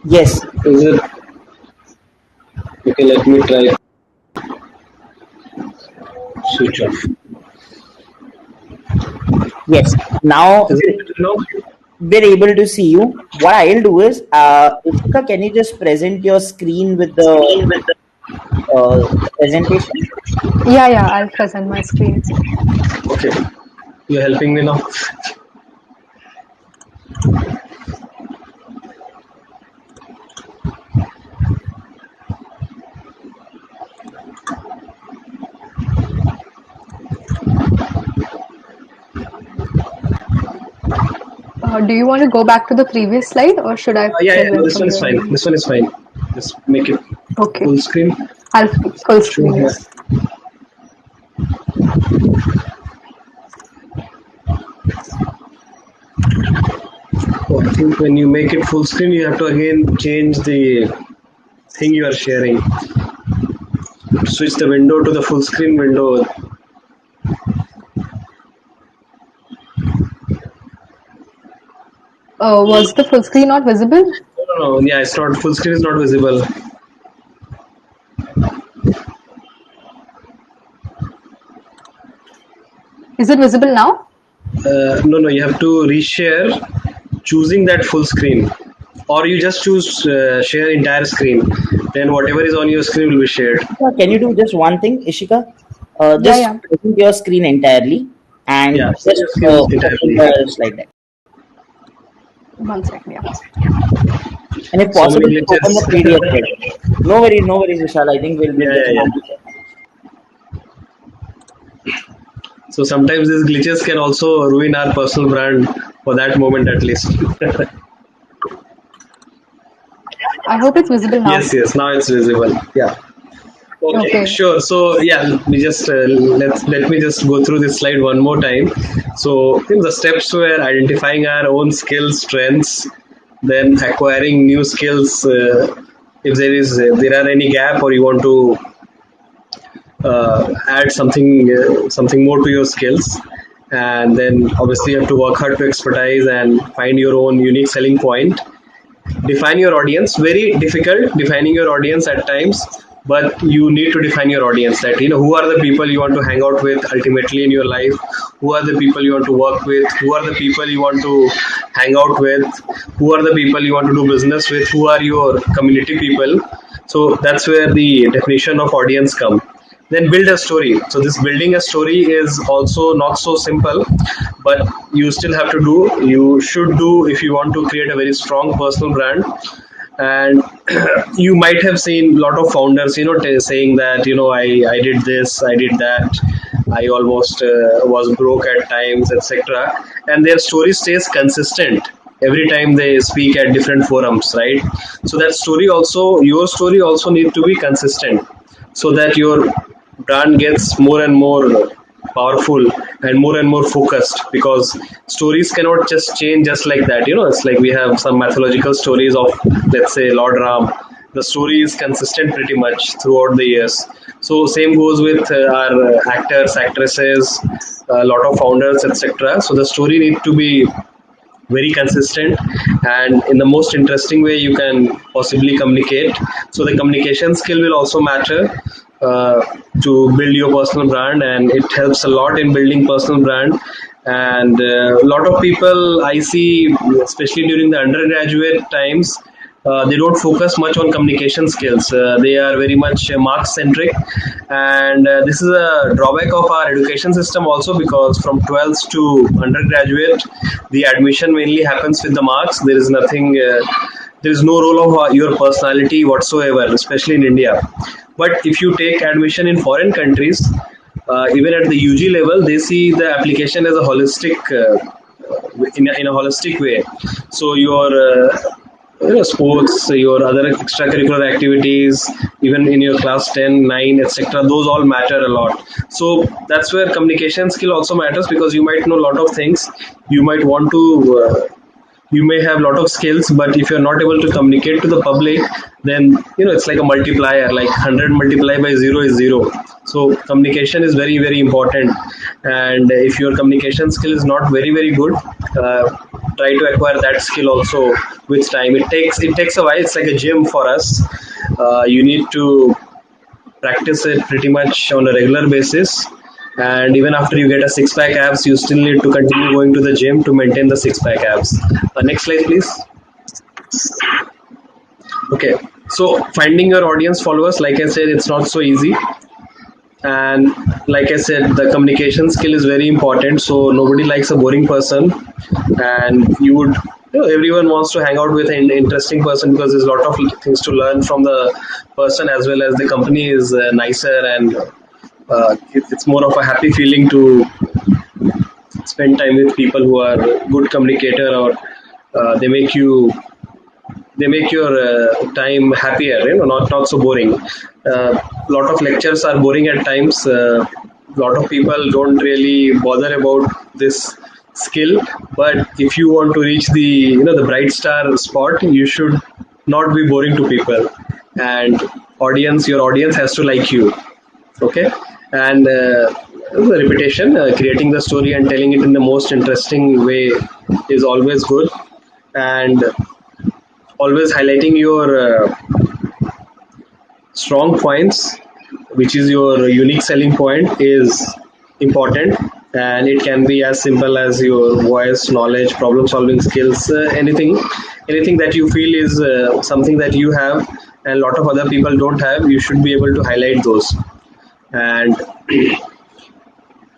Yes. Is it okay? Let me try. Switch off. Yes. Now Is it better now? we're able to see you. What I'll do is, Ishika, can you just present your screen with the presentation? Yeah, I'll present my screen. Okay. You're helping me now. Do you want to go back to the previous slide or should I Yeah. present No, this from one is here? fine. This one is fine. Just make it Okay, full screen. I'll full screen. Yeah. Yes. So I think when you make it full screen, you have to again change the thing you are sharing. Switch the window to the full screen window. Was the full screen not visible? No. Yeah, it's not full screen is not visible. Is it visible now? No. You have to reshare, choosing that full screen, or you just choose share entire screen. Then whatever is on your screen will be shared. Can you do just one thing, Ishika? Yeah, Just yeah. present your screen entirely and Yeah, just your screen open entirely. the slide deck. 1 second, yeah. And if So possible, many open the glitches. PDF deck. No worries, Vishal. I think we'll get Yeah. it. So sometimes these glitches can also ruin our personal brand for that moment at least. I hope it's visible now. Yes. Now it's visible. Yeah. Okay. Sure. So yeah, we just let me just go through this slide one more time. So I think the steps were identifying our own skills, strengths, then acquiring new skills. If there are any gap or you want to add something more to your skills, and then obviously you have to work hard to expertise and find your own unique selling point. Define your audience. Very difficult defining your audience at times, but you need to define your audience, that who are the people you want to hang out with ultimately in your life, who are the people you want to work with, who are the people you want to hang out with, who are the people you want to do business with, who are your community people. So that's where the definition of audience come. Then build a story. So this building a story is also not so simple, but you still have to do, you should do, if you want to create a very strong personal brand. And you might have seen a lot of founders saying that I did this, I did that, I almost was broke at times, etc. And their story stays consistent every time they speak at different forums, right? So that story also, your story also need to be consistent, so that your brand gets more and more powerful and more focused, because stories cannot just change just like that. It's like we have some mythological stories of, let's say, Lord Ram. The story is consistent pretty much throughout the years. So same goes with our actors, actresses, a lot of founders, etc. So the story need to be very consistent and in the most interesting way you can possibly communicate. So the communication skill will also matter to build your personal brand, and it helps a lot in building personal brand. And a lot of people I see, especially during the undergraduate times, they don't focus much on communication skills. They are very much mark centric, and this is a drawback of our education system also, because from 12th to undergraduate the admission mainly happens with the marks. There is nothing, there is no role of your personality whatsoever, especially in India. But if you take admission in foreign countries, even at the UG level, they see the application as a holistic, in a holistic way. So your sports, your other extracurricular activities, even in your class 10, 9, etc., those all matter a lot. So that's where communication skill also matters, because you might know a lot of things, you might want to you may have a lot of skills, but if you're not able to communicate to the public, then it's like a multiplier, like 100 multiplied by 0 is 0. So communication is very, very important. And if your communication skill is not very, very good, try to acquire that skill also with time. It takes a while. It's like a gym for us. You need to practice it pretty much on a regular basis. And even after you get a six-pack abs, you still need to continue going to the gym to maintain the six-pack abs. Next slide, please. Okay, so finding your audience followers, like I said, it's not so easy. And like I said, the communication skill is very important. So nobody likes a boring person, and everyone wants to hang out with an interesting person because there's a lot of things to learn from the person, as well as the company is nicer, and it's more of a happy feeling to spend time with people who are good communicator, or they make your time happier, not so boring. Lot of lectures are boring at times. Lot of people don't really bother about this skill, but if you want to reach the the bright star spot, you should not be boring to people, and your audience has to like you. Okay, and the repetition, creating the story and telling it in the most interesting way is always good, and always highlighting your strong points, which is your unique selling point, is important. And it can be as simple as your voice, knowledge, problem solving skills, anything that you feel is something that you have and a lot of other people don't have. You should be able to highlight those. And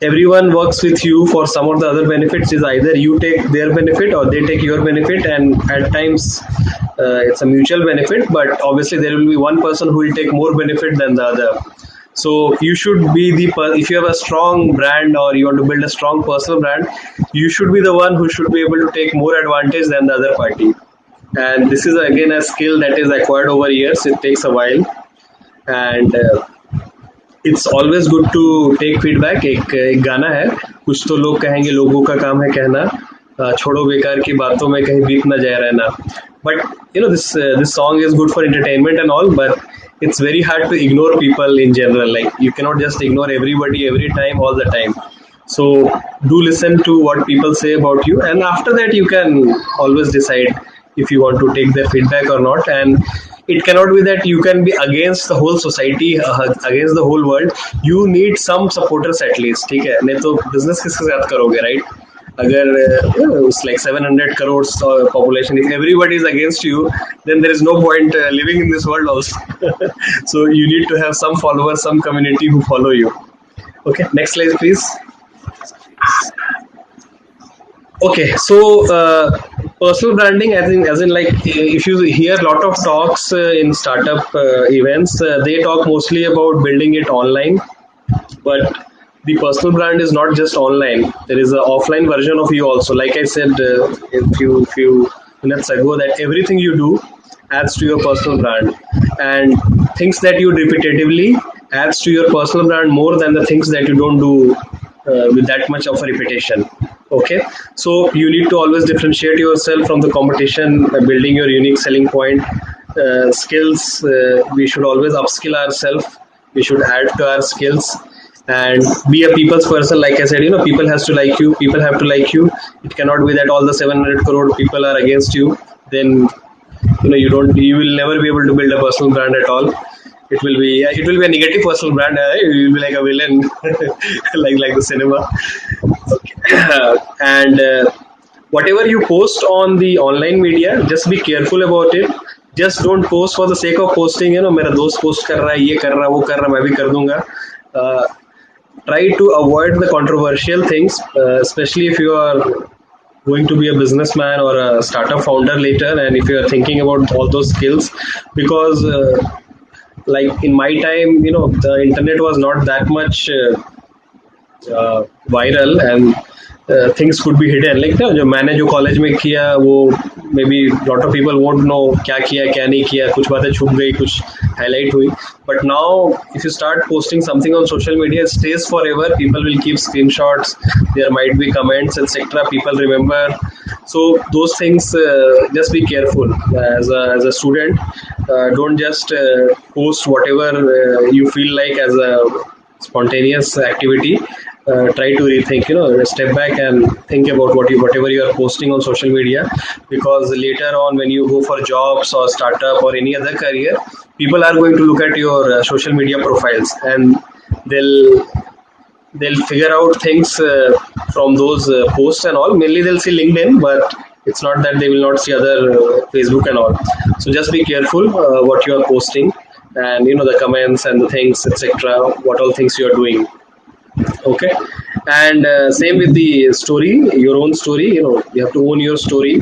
everyone works with you for some of the other benefits. Is either you take their benefit or they take your benefit, and at times it's a mutual benefit, but obviously there will be one person who will take more benefit than the other. So you should be if you have a strong brand or you want to build a strong personal brand, you should be the one who should be able to take more advantage than the other party. And this is again a skill that is acquired over years. It takes a while, and it's always good to take feedback. एक गाना है, कुछ तो लोग कहेंगे लोगों का काम है कहना, छोड़ो बेकार की बातों में कहीं बीत ना जाए रहना. But this song is good for entertainment and all, but it's very hard to ignore people in general. Like, you cannot just ignore everybody every time, all the time. So do listen to what people say about you, and after that you can always decide if you want to take their feedback or not. And it cannot be that you can be against the whole society, against the whole world. You need some supporters at least. ठीक है, नहीं तो business किसके साथ करोगे, right? अगर it's like 700 crores population, if everybody is against you, then there is no point living in this world also. So you need to have some followers, some community who follow you. Okay, next slide please. Okay, so personal branding, as in like, if you hear a lot of talks in startup events, they talk mostly about building it online, but the personal brand is not just online. There is an offline version of you also. Like I said a few minutes ago, that everything you do adds to your personal brand, and things that you do repetitively adds to your personal brand more than the things that you don't do with that much of a repetition. Okay, so you need to always differentiate yourself from the competition, building your unique selling point. Skills, we should always upskill ourselves. We should add to our skills and be a people's person. Like I said, people has to like you. People have to like you. It cannot be that all the 700 crore people are against you. Then you will never be able to build a personal brand at all. It will be a negative personal brand. You will be like a villain, like the cinema. Okay. And whatever you post on the online media, just be careful about it. Just don't post for the sake of posting. मेरा दोस्त post कर रहा है, ये कर रहा है, वो कर रहा है, मैं भी कर दूंगा. Try to avoid the controversial things, especially if you are going to be a businessman or a startup founder later, and if you are thinking about all those skills, because like in my time, the internet was not that much viral and things could be hidden. Like जो मैंने जो college में किया वो maybe lot of people won't know क्या किया क्या नहीं किया, कुछ बातें छुप गई, कुछ highlight हुई. But now if you start posting something on social media, it stays forever. People will keep screenshots. There might be comments, etc. People remember. So those things, just be careful as a student. Don't just post whatever you feel like as a spontaneous activity. Try to rethink, step back and think about whatever you are posting on social media, because later on when you go for jobs or startup or any other career, people are going to look at your social media profiles and they'll figure out things from those posts and all. Mainly they'll see LinkedIn, but it's not that they will not see other Facebook and all. So just be careful what you are posting, and the comments and the things, etc. What all things you are doing. Okay, and same with the story, your own story. You have to own your story.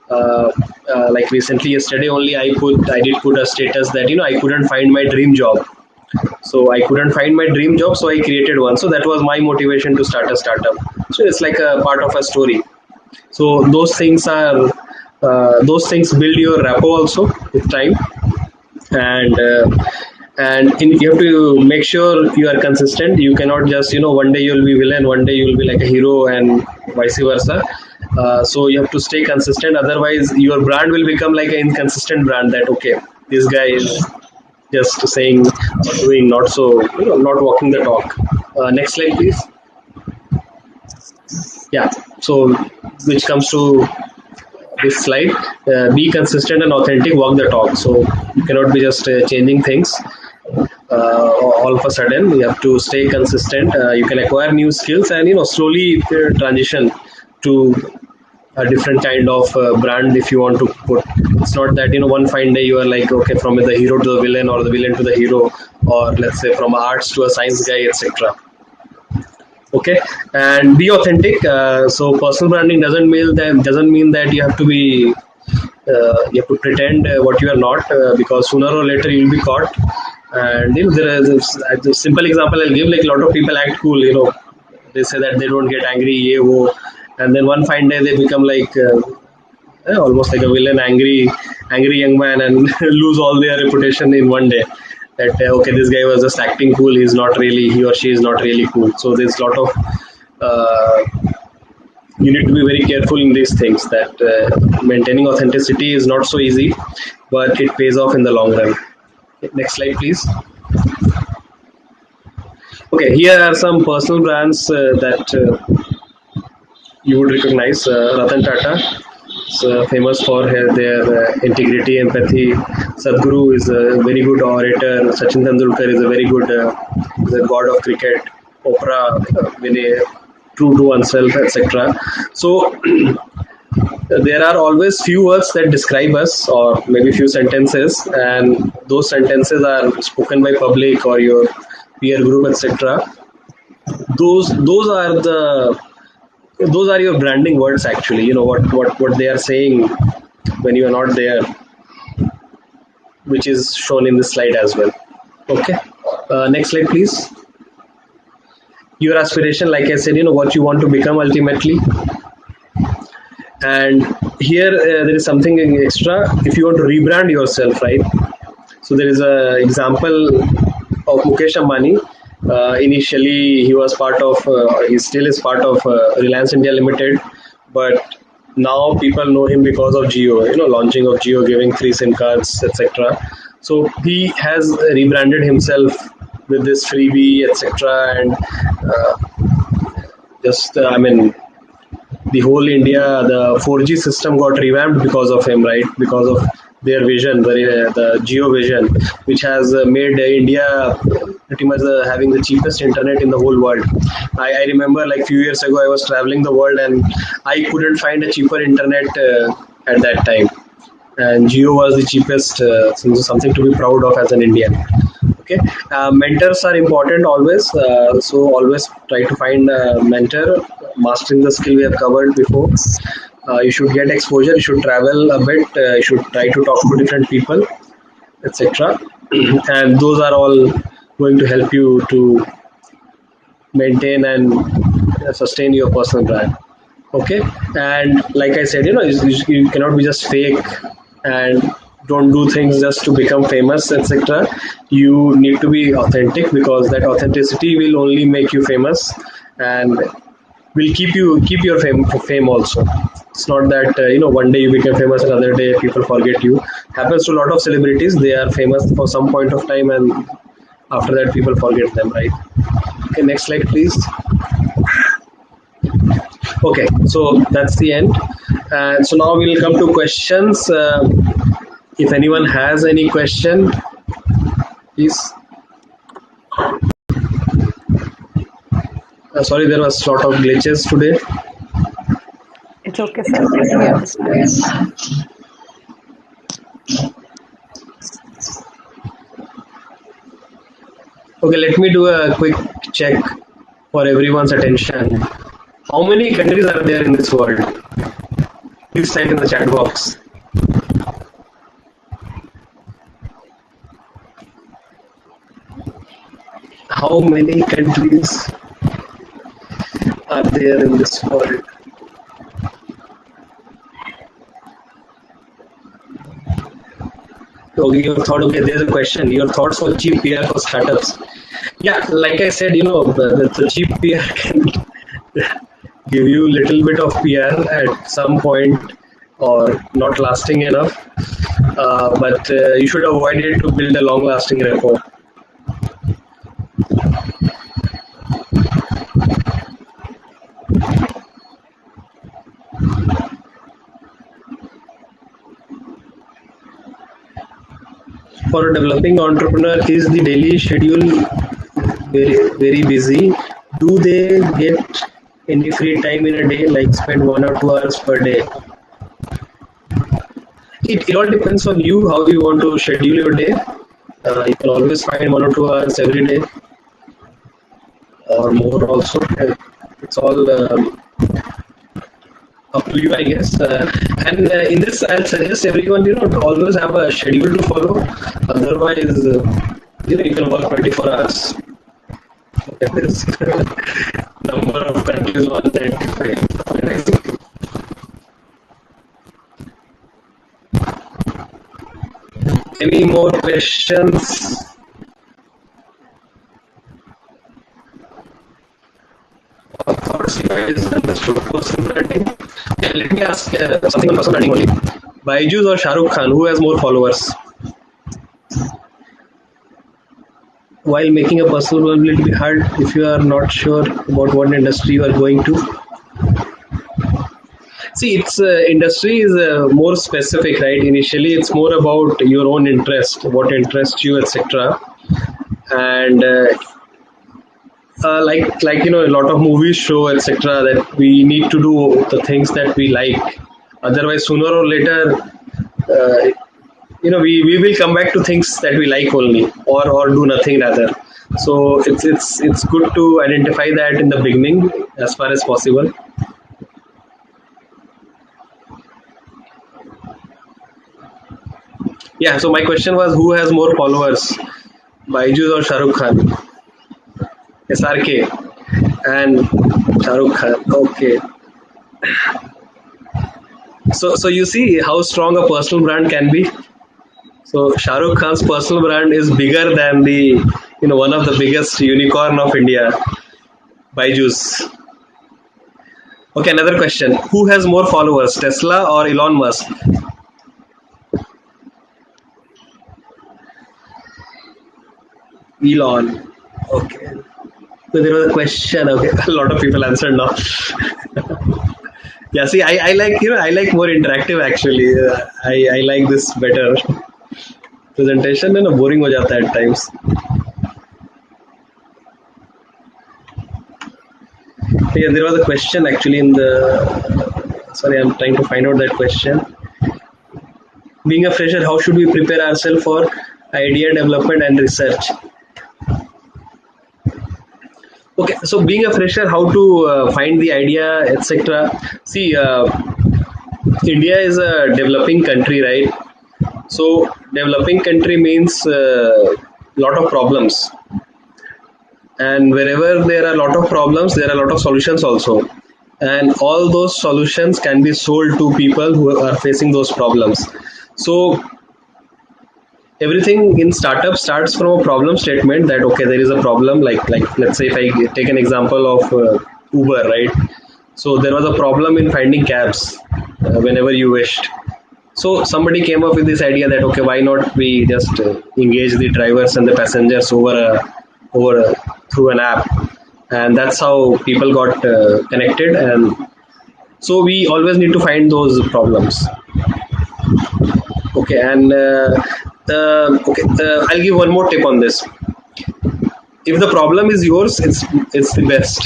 Like recently, yesterday only, I did put a status that I couldn't find my dream job. So I couldn't find my dream job, so I created one. So that was my motivation to start a startup. So it's like a part of a story. So those things build your rapport also with time, and you have to make sure you are consistent. You cannot just one day you'll be villain, one day you'll be like a hero, and vice versa. So you have to stay consistent. Otherwise, your brand will become like an inconsistent brand. That okay, this guy is just saying or doing, not so not walking the talk. Next slide, please. Yeah. So which comes to this slide, be consistent and authentic, walk the talk. So you cannot be just changing things all of a sudden. You have to stay consistent. You can acquire new skills and slowly transition to a different kind of brand if you want to put. It's not that one fine day you are like, okay, from the hero to the villain, or the villain to the hero, or let's say from arts to a science guy, etc. Okay, and be authentic. So personal branding doesn't mean that you have to be you have to pretend what you are not, because sooner or later you'll be caught. And there is a simple example I'll give. Like a lot of people act cool, they say that they don't get angry, and then one fine day they become like almost like a villain, angry young man, and lose all their reputation in one day. That okay, this guy was just acting cool. He or she is not really cool. So there's a lot of you need to be very careful in these things. That maintaining authenticity is not so easy, but it pays off in the long run. Next slide, please. Okay, here are some personal brands that you would recognize. Ratan Tata is famous for their integrity, empathy. Sadhguru is a very good orator. Sachin Tendulkar is a very good the god of cricket. Oprah, very true to oneself, etc. So there are always few words that describe us, or maybe few sentences, and those sentences are spoken by public or your peer group, etc. Those are your branding words actually. What they are saying when you are not there, which is shown in this slide as well. Okay, next slide, please. Your aspiration, like I said, what you want to become ultimately. And here there is something extra. If you want to rebrand yourself, right? So there is an example of Mukesh Ambani. Initially, he was part of, he still is part of Reliance India Limited, but now people know him because of Jio, launching of Jio, giving free SIM cards, etc. So he has rebranded himself with this freebie, etc. And the whole India, the 4G system got revamped because of him, right? Because of their vision, the Jio vision, which has made India pretty much having the cheapest internet in the whole world. I remember like few years ago, I was traveling the world and I couldn't find a cheaper internet at that time. And Jio was the cheapest, something to be proud of as an Indian. Okay, mentors are important always. So always try to find a mentor. Mastering the skill we have covered before. You should get exposure. You should travel a bit. You should try to talk to different people, etc. And those are all going to help you to maintain and sustain your personal brand. Okay, and like I said, you cannot be just fake and don't do things just to become famous, etc. You need to be authentic, because that authenticity will only make you famous and will keep your fame also. It's not that one day you become famous, another day people forget you. Happens to a lot of celebrities. They are famous for some point of time, and after that people forget them, right? Okay, next slide please. Okay, so that's the end. So now we'll come to questions. If anyone has any question, please. Sorry, there was sort of glitches today. It's okay, sir. We understand. Okay, let me do a quick check for everyone's attention. How many countries are there in this world? Please type in the chat box. How many countries are there in this world? Okay, your thought. Okay, there's a question. Your thoughts for cheap PR for startups. Yeah, like I said, the cheap PR can give you a little bit of PR at some point, or not lasting enough. But you should avoid it to build a long-lasting rapport. For a developing entrepreneur, is the daily schedule very, very busy? Do they get any free time in a day, like spend 1 or 2 hours per day? It all depends on you, how you want to schedule your day. You can always find 1 or 2 hours every day, or more also. It's all up to you, I guess. And in this, I'll suggest everyone, to always have a schedule to follow. Otherwise, you can work 24 hours. Look at this. Number of countries 195. Any more questions? Thoughts you guys understood personal branding? Yeah, let me ask something on personal branding only. Byju's or Shah Rukh Khan, who has more followers? While making a personal brand, will it be hard if you are not sure about what industry you are going to? See, it's industry is more specific, right? Initially, it's more about your own interest, what interests you, etc. And like a lot of movies show, etc. That we need to do the things that we like. Otherwise, sooner or later, we will come back to things that we like only, or do nothing rather. So it's good to identify that in the beginning as far as possible. Yeah, so my question was, who has more followers, Byju's or Shah Rukh Khan? SRK and Shah Rukh Khan. Okay. So you see how strong a personal brand can be. So Shah Rukh Khan's personal brand is bigger than the one of the biggest unicorn of India, Byju's. Okay, another question. Who has more followers, Tesla or Elon Musk? Elon. Okay. So there was a question. Okay, a lot of people answered now. Yeah, see, I like I like more interactive actually. I like this better. Presentation and boring हो जाता है at times. Yeah, there was a question actually in the. Sorry, I'm trying to find out that question. Being a fresher, how should we prepare ourselves for idea development and research? Okay, so being a fresher, how to find the idea, etc. See, India is a developing country, right? So developing country means a lot of problems, and wherever there are a lot of problems, there are a lot of solutions also, and all those solutions can be sold to people who are facing those problems. So everything in startup starts from a problem statement, that okay, there is a problem, like let's say if I take an example of Uber, right? So there was a problem in finding cabs whenever you wished. So somebody came up with this idea that okay, why not we just engage the drivers and the passengers over through an app, and that's how people got connected. And so we always need to find those problems. Okay, and I'll give one more tip on this. If the problem is yours, it's the best.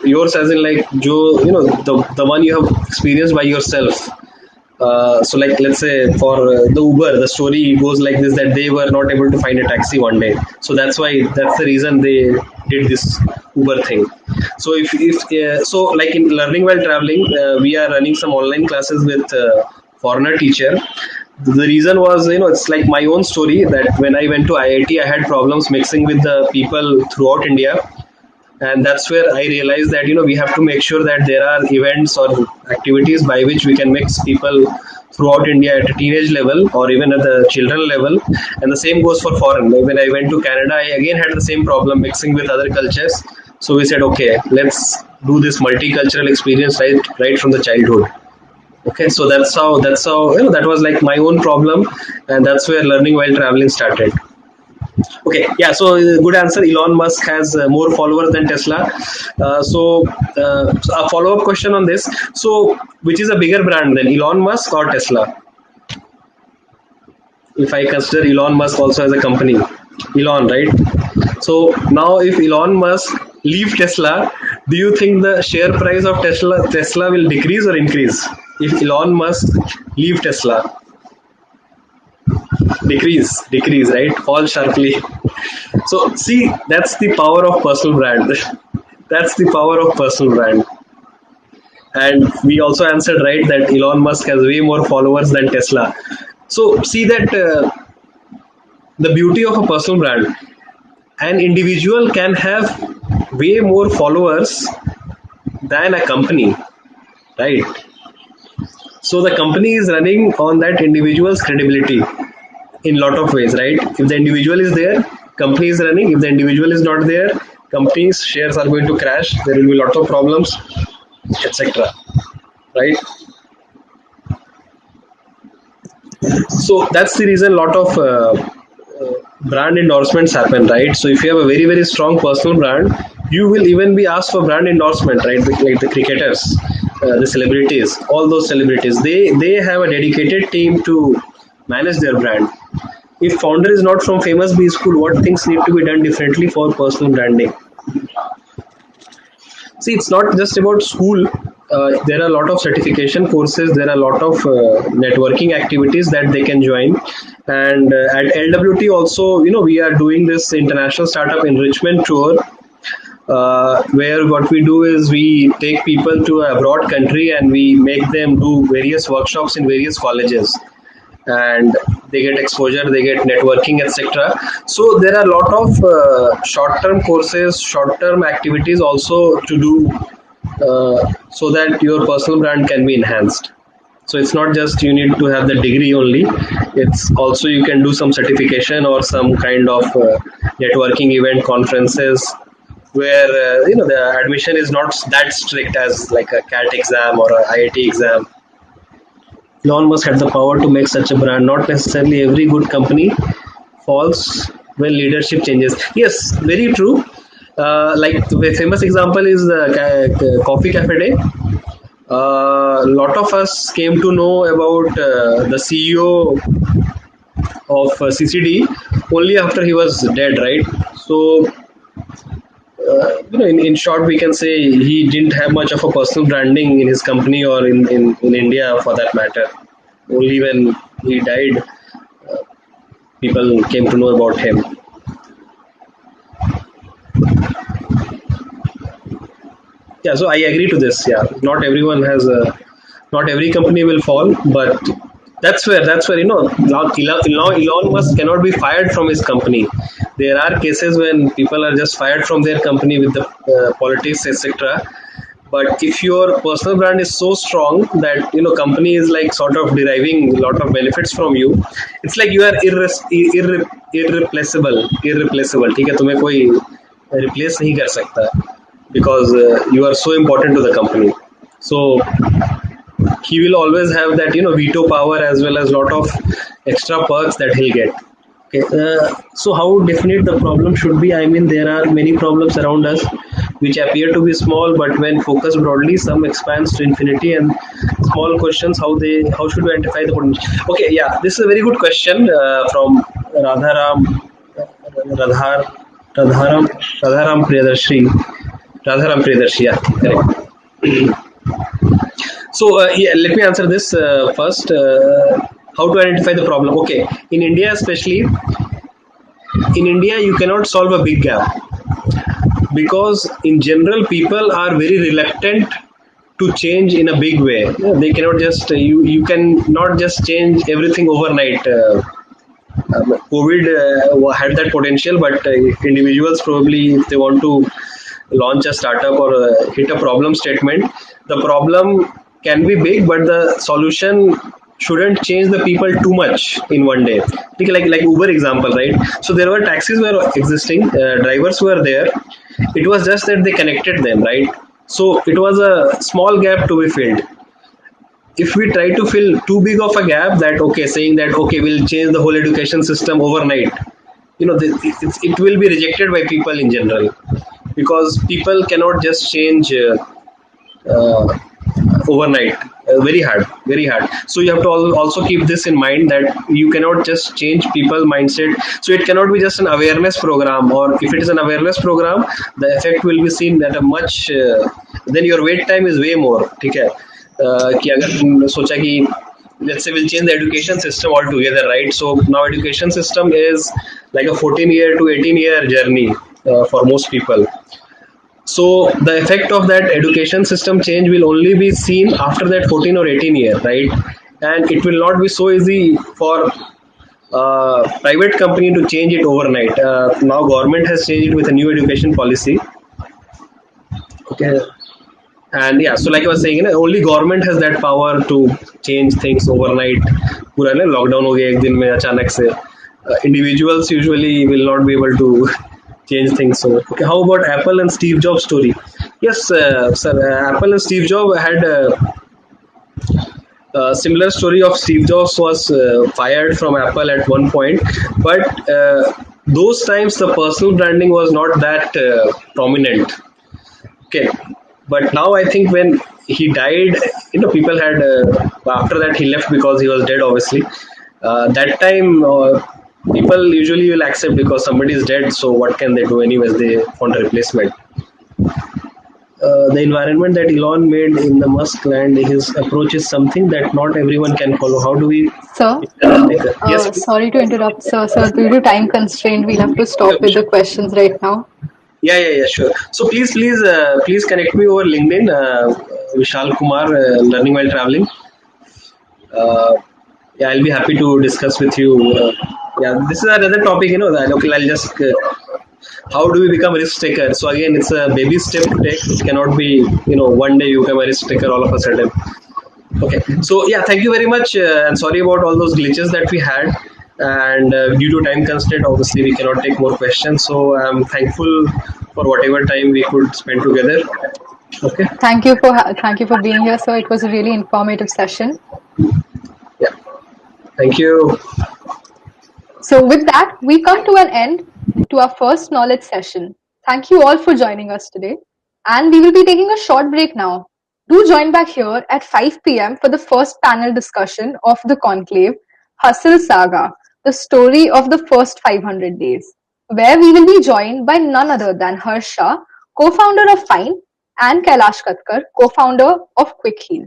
Yours as in like the one you have experienced by yourself. So like let's say for the Uber, the story goes like this, that they were not able to find a taxi one day, so that's the reason they did this Uber thing. So if so like in learning while traveling, we are running some online classes with foreigner teacher. The reason was, it's like my own story, that when I went to IIT, I had problems mixing with the people throughout India. And that's where I realized that, we have to make sure that there are events or activities by which we can mix people throughout India at a teenage level or even at the children level. And the same goes for foreign. When I went to Canada, I again had the same problem mixing with other cultures. So we said, okay, let's do this multicultural experience right from the childhood. Okay, so that's how that was like my own problem, and that's where learning while traveling started. Okay, yeah, so good answer. Elon Musk has more followers than Tesla. So a follow-up question on this. So which is a bigger brand then, Elon Musk or Tesla? If I consider Elon Musk also as a company, Elon, right? So now if Elon Musk leave Tesla, do you think the share price of Tesla will decrease or increase? If Elon Musk leave Tesla, decrease, right? Fall sharply. So see, that's the power of personal brand. That's the power of personal brand. And we also answered right that Elon Musk has way more followers than Tesla. So see that the beauty of a personal brand. An individual can have way more followers than a company, right? So the company is running on that individual's credibility in a lot of ways, right? If the individual is there, company is running. If the individual is not there, company's shares are going to crash. There will be a lot of problems, etc. Right? So that's the reason a lot of brand endorsements happen, right? So if you have a very, very strong personal brand, you will even be asked for brand endorsement, right? Like the cricketers, the celebrities, all those celebrities, they have a dedicated team to manage their brand. If founder is not from famous B school, what things need to be done differently for personal branding? See, it's not just about school. There are a lot of certification courses. There are a lot of networking activities that they can join. And at LWT also, we are doing this international startup enrichment tour, where what we do is we take people to a abroad country and we make them do various workshops in various colleges. And they get exposure, they get networking, etc. So there are a lot of short-term courses, short-term activities also to do so that your personal brand can be enhanced. So it's not just you need to have the degree only. It's also you can do some certification or some kind of networking event, conferences, where the admission is not that strict as like a CAT exam or a IIT exam. Elon Musk had the power to make such a brand. Not necessarily every good company falls when leadership changes. Yes, very true. Like the famous example is the Coffee Cafe Day. A lot of us came to know about the CEO of CCD only after he was dead, right? So, in short, we can say he didn't have much of a personal branding in his company or in India for that matter. Only when he died, people came to know about him. Yeah, so I agree to this. Yeah, not everyone has not every company will fall, but that's where Elon Musk cannot be fired from his company. There are cases when people are just fired from their company with the politics, etc. But if your personal brand is so strong that company is like sort of deriving a lot of benefits from you, it's like you are irreplaceable. ठीक है, तुम्हें कोई replace नहीं कर सकता because you are so important to the company. So he will always have that veto power as well as lot of extra perks that he'll get. Okay, so how definite the problem should be? I mean, there are many problems around us which appear to be small, but when focused broadly, some expands to infinity. And small questions, how should we identify the potential? Okay, yeah, this is a very good question from Radharam Priyadarshi. Yeah, correct. So yeah, let me answer this first. How to identify the problem? Okay, in India especially, you cannot solve a big gap because in general people are very reluctant to change in a big way. They cannot just you cannot just change everything overnight. COVID had that potential, but individuals probably, if they want to launch a startup or hit a problem statement, the problem can be big, but the solution shouldn't change the people too much in one day. Like Uber example, right? So there were taxis were existing, drivers were there. It was just that they connected them, right? So it was a small gap to be filled. If we try to fill too big of a gap, saying that we'll change the whole education system overnight, it will be rejected by people in general, because people cannot just change overnight. Very hard. So you have to also keep this in mind, that you cannot just change people mindset. So it cannot be just an awareness program, or if it is an awareness program, the effect will be seen at a much then your wait time is way more. ठीक है, कि अगर तुम सोचा कि let's say we'll change the education system altogether, right? So now education system is like a 14-year to 18-year journey for most people. So the effect of that education system change will only be seen after that 14 or 18 year, right? And it will not be so easy for private company to change it overnight. Now government has changed it with a new education policy. Okay. And yeah, so like I was saying, only government has that power to change things overnight. पूरा ना lockdown हो गया एक दिन में अचानक से. Individuals usually will not be able to change things. So, okay, how about Apple and Steve Jobs story? Yes, sir. Apple and Steve Jobs had a similar story of Steve Jobs was fired from Apple at one point, but those times the personal branding was not that prominent. Okay, but now I think when he died, people had after that he left because he was dead. Obviously, that time. People usually will accept because somebody is dead, so what can they do anyways? They want a replacement. The environment that Elon made in the Musk land, his approach is something that not everyone can follow. How do we? Sir, yes. Sorry to interrupt, sir. Sir, due to time constraint, we'll have to stop with the questions right now. Yeah, sure. So please connect me over LinkedIn, Vishal Kumar, Learning While Traveling. Yeah, I'll be happy to discuss with you. Yeah, this is another topic, that I'll just how do we become a risk taker? So again, it's a baby step to take. It cannot be, one day you become a risk taker all of a sudden. Okay, so yeah, thank you very much, and sorry about all those glitches that we had. And due to time constraint, obviously we cannot take more questions. So I'm thankful for whatever time we could spend together. Okay. Thank you for being here, sir. It was a really informative session. Yeah. Thank you. So with that, we come to an end to our first knowledge session. Thank you all for joining us today. And we will be taking a short break now. Do join back here at 5 p.m. for the first panel discussion of the Conclave, Hustle Saga, the story of the first 500 days, where we will be joined by none other than Harsh Shah, co-founder of Fine, and Kailash Katkar, co-founder of Quick Heal.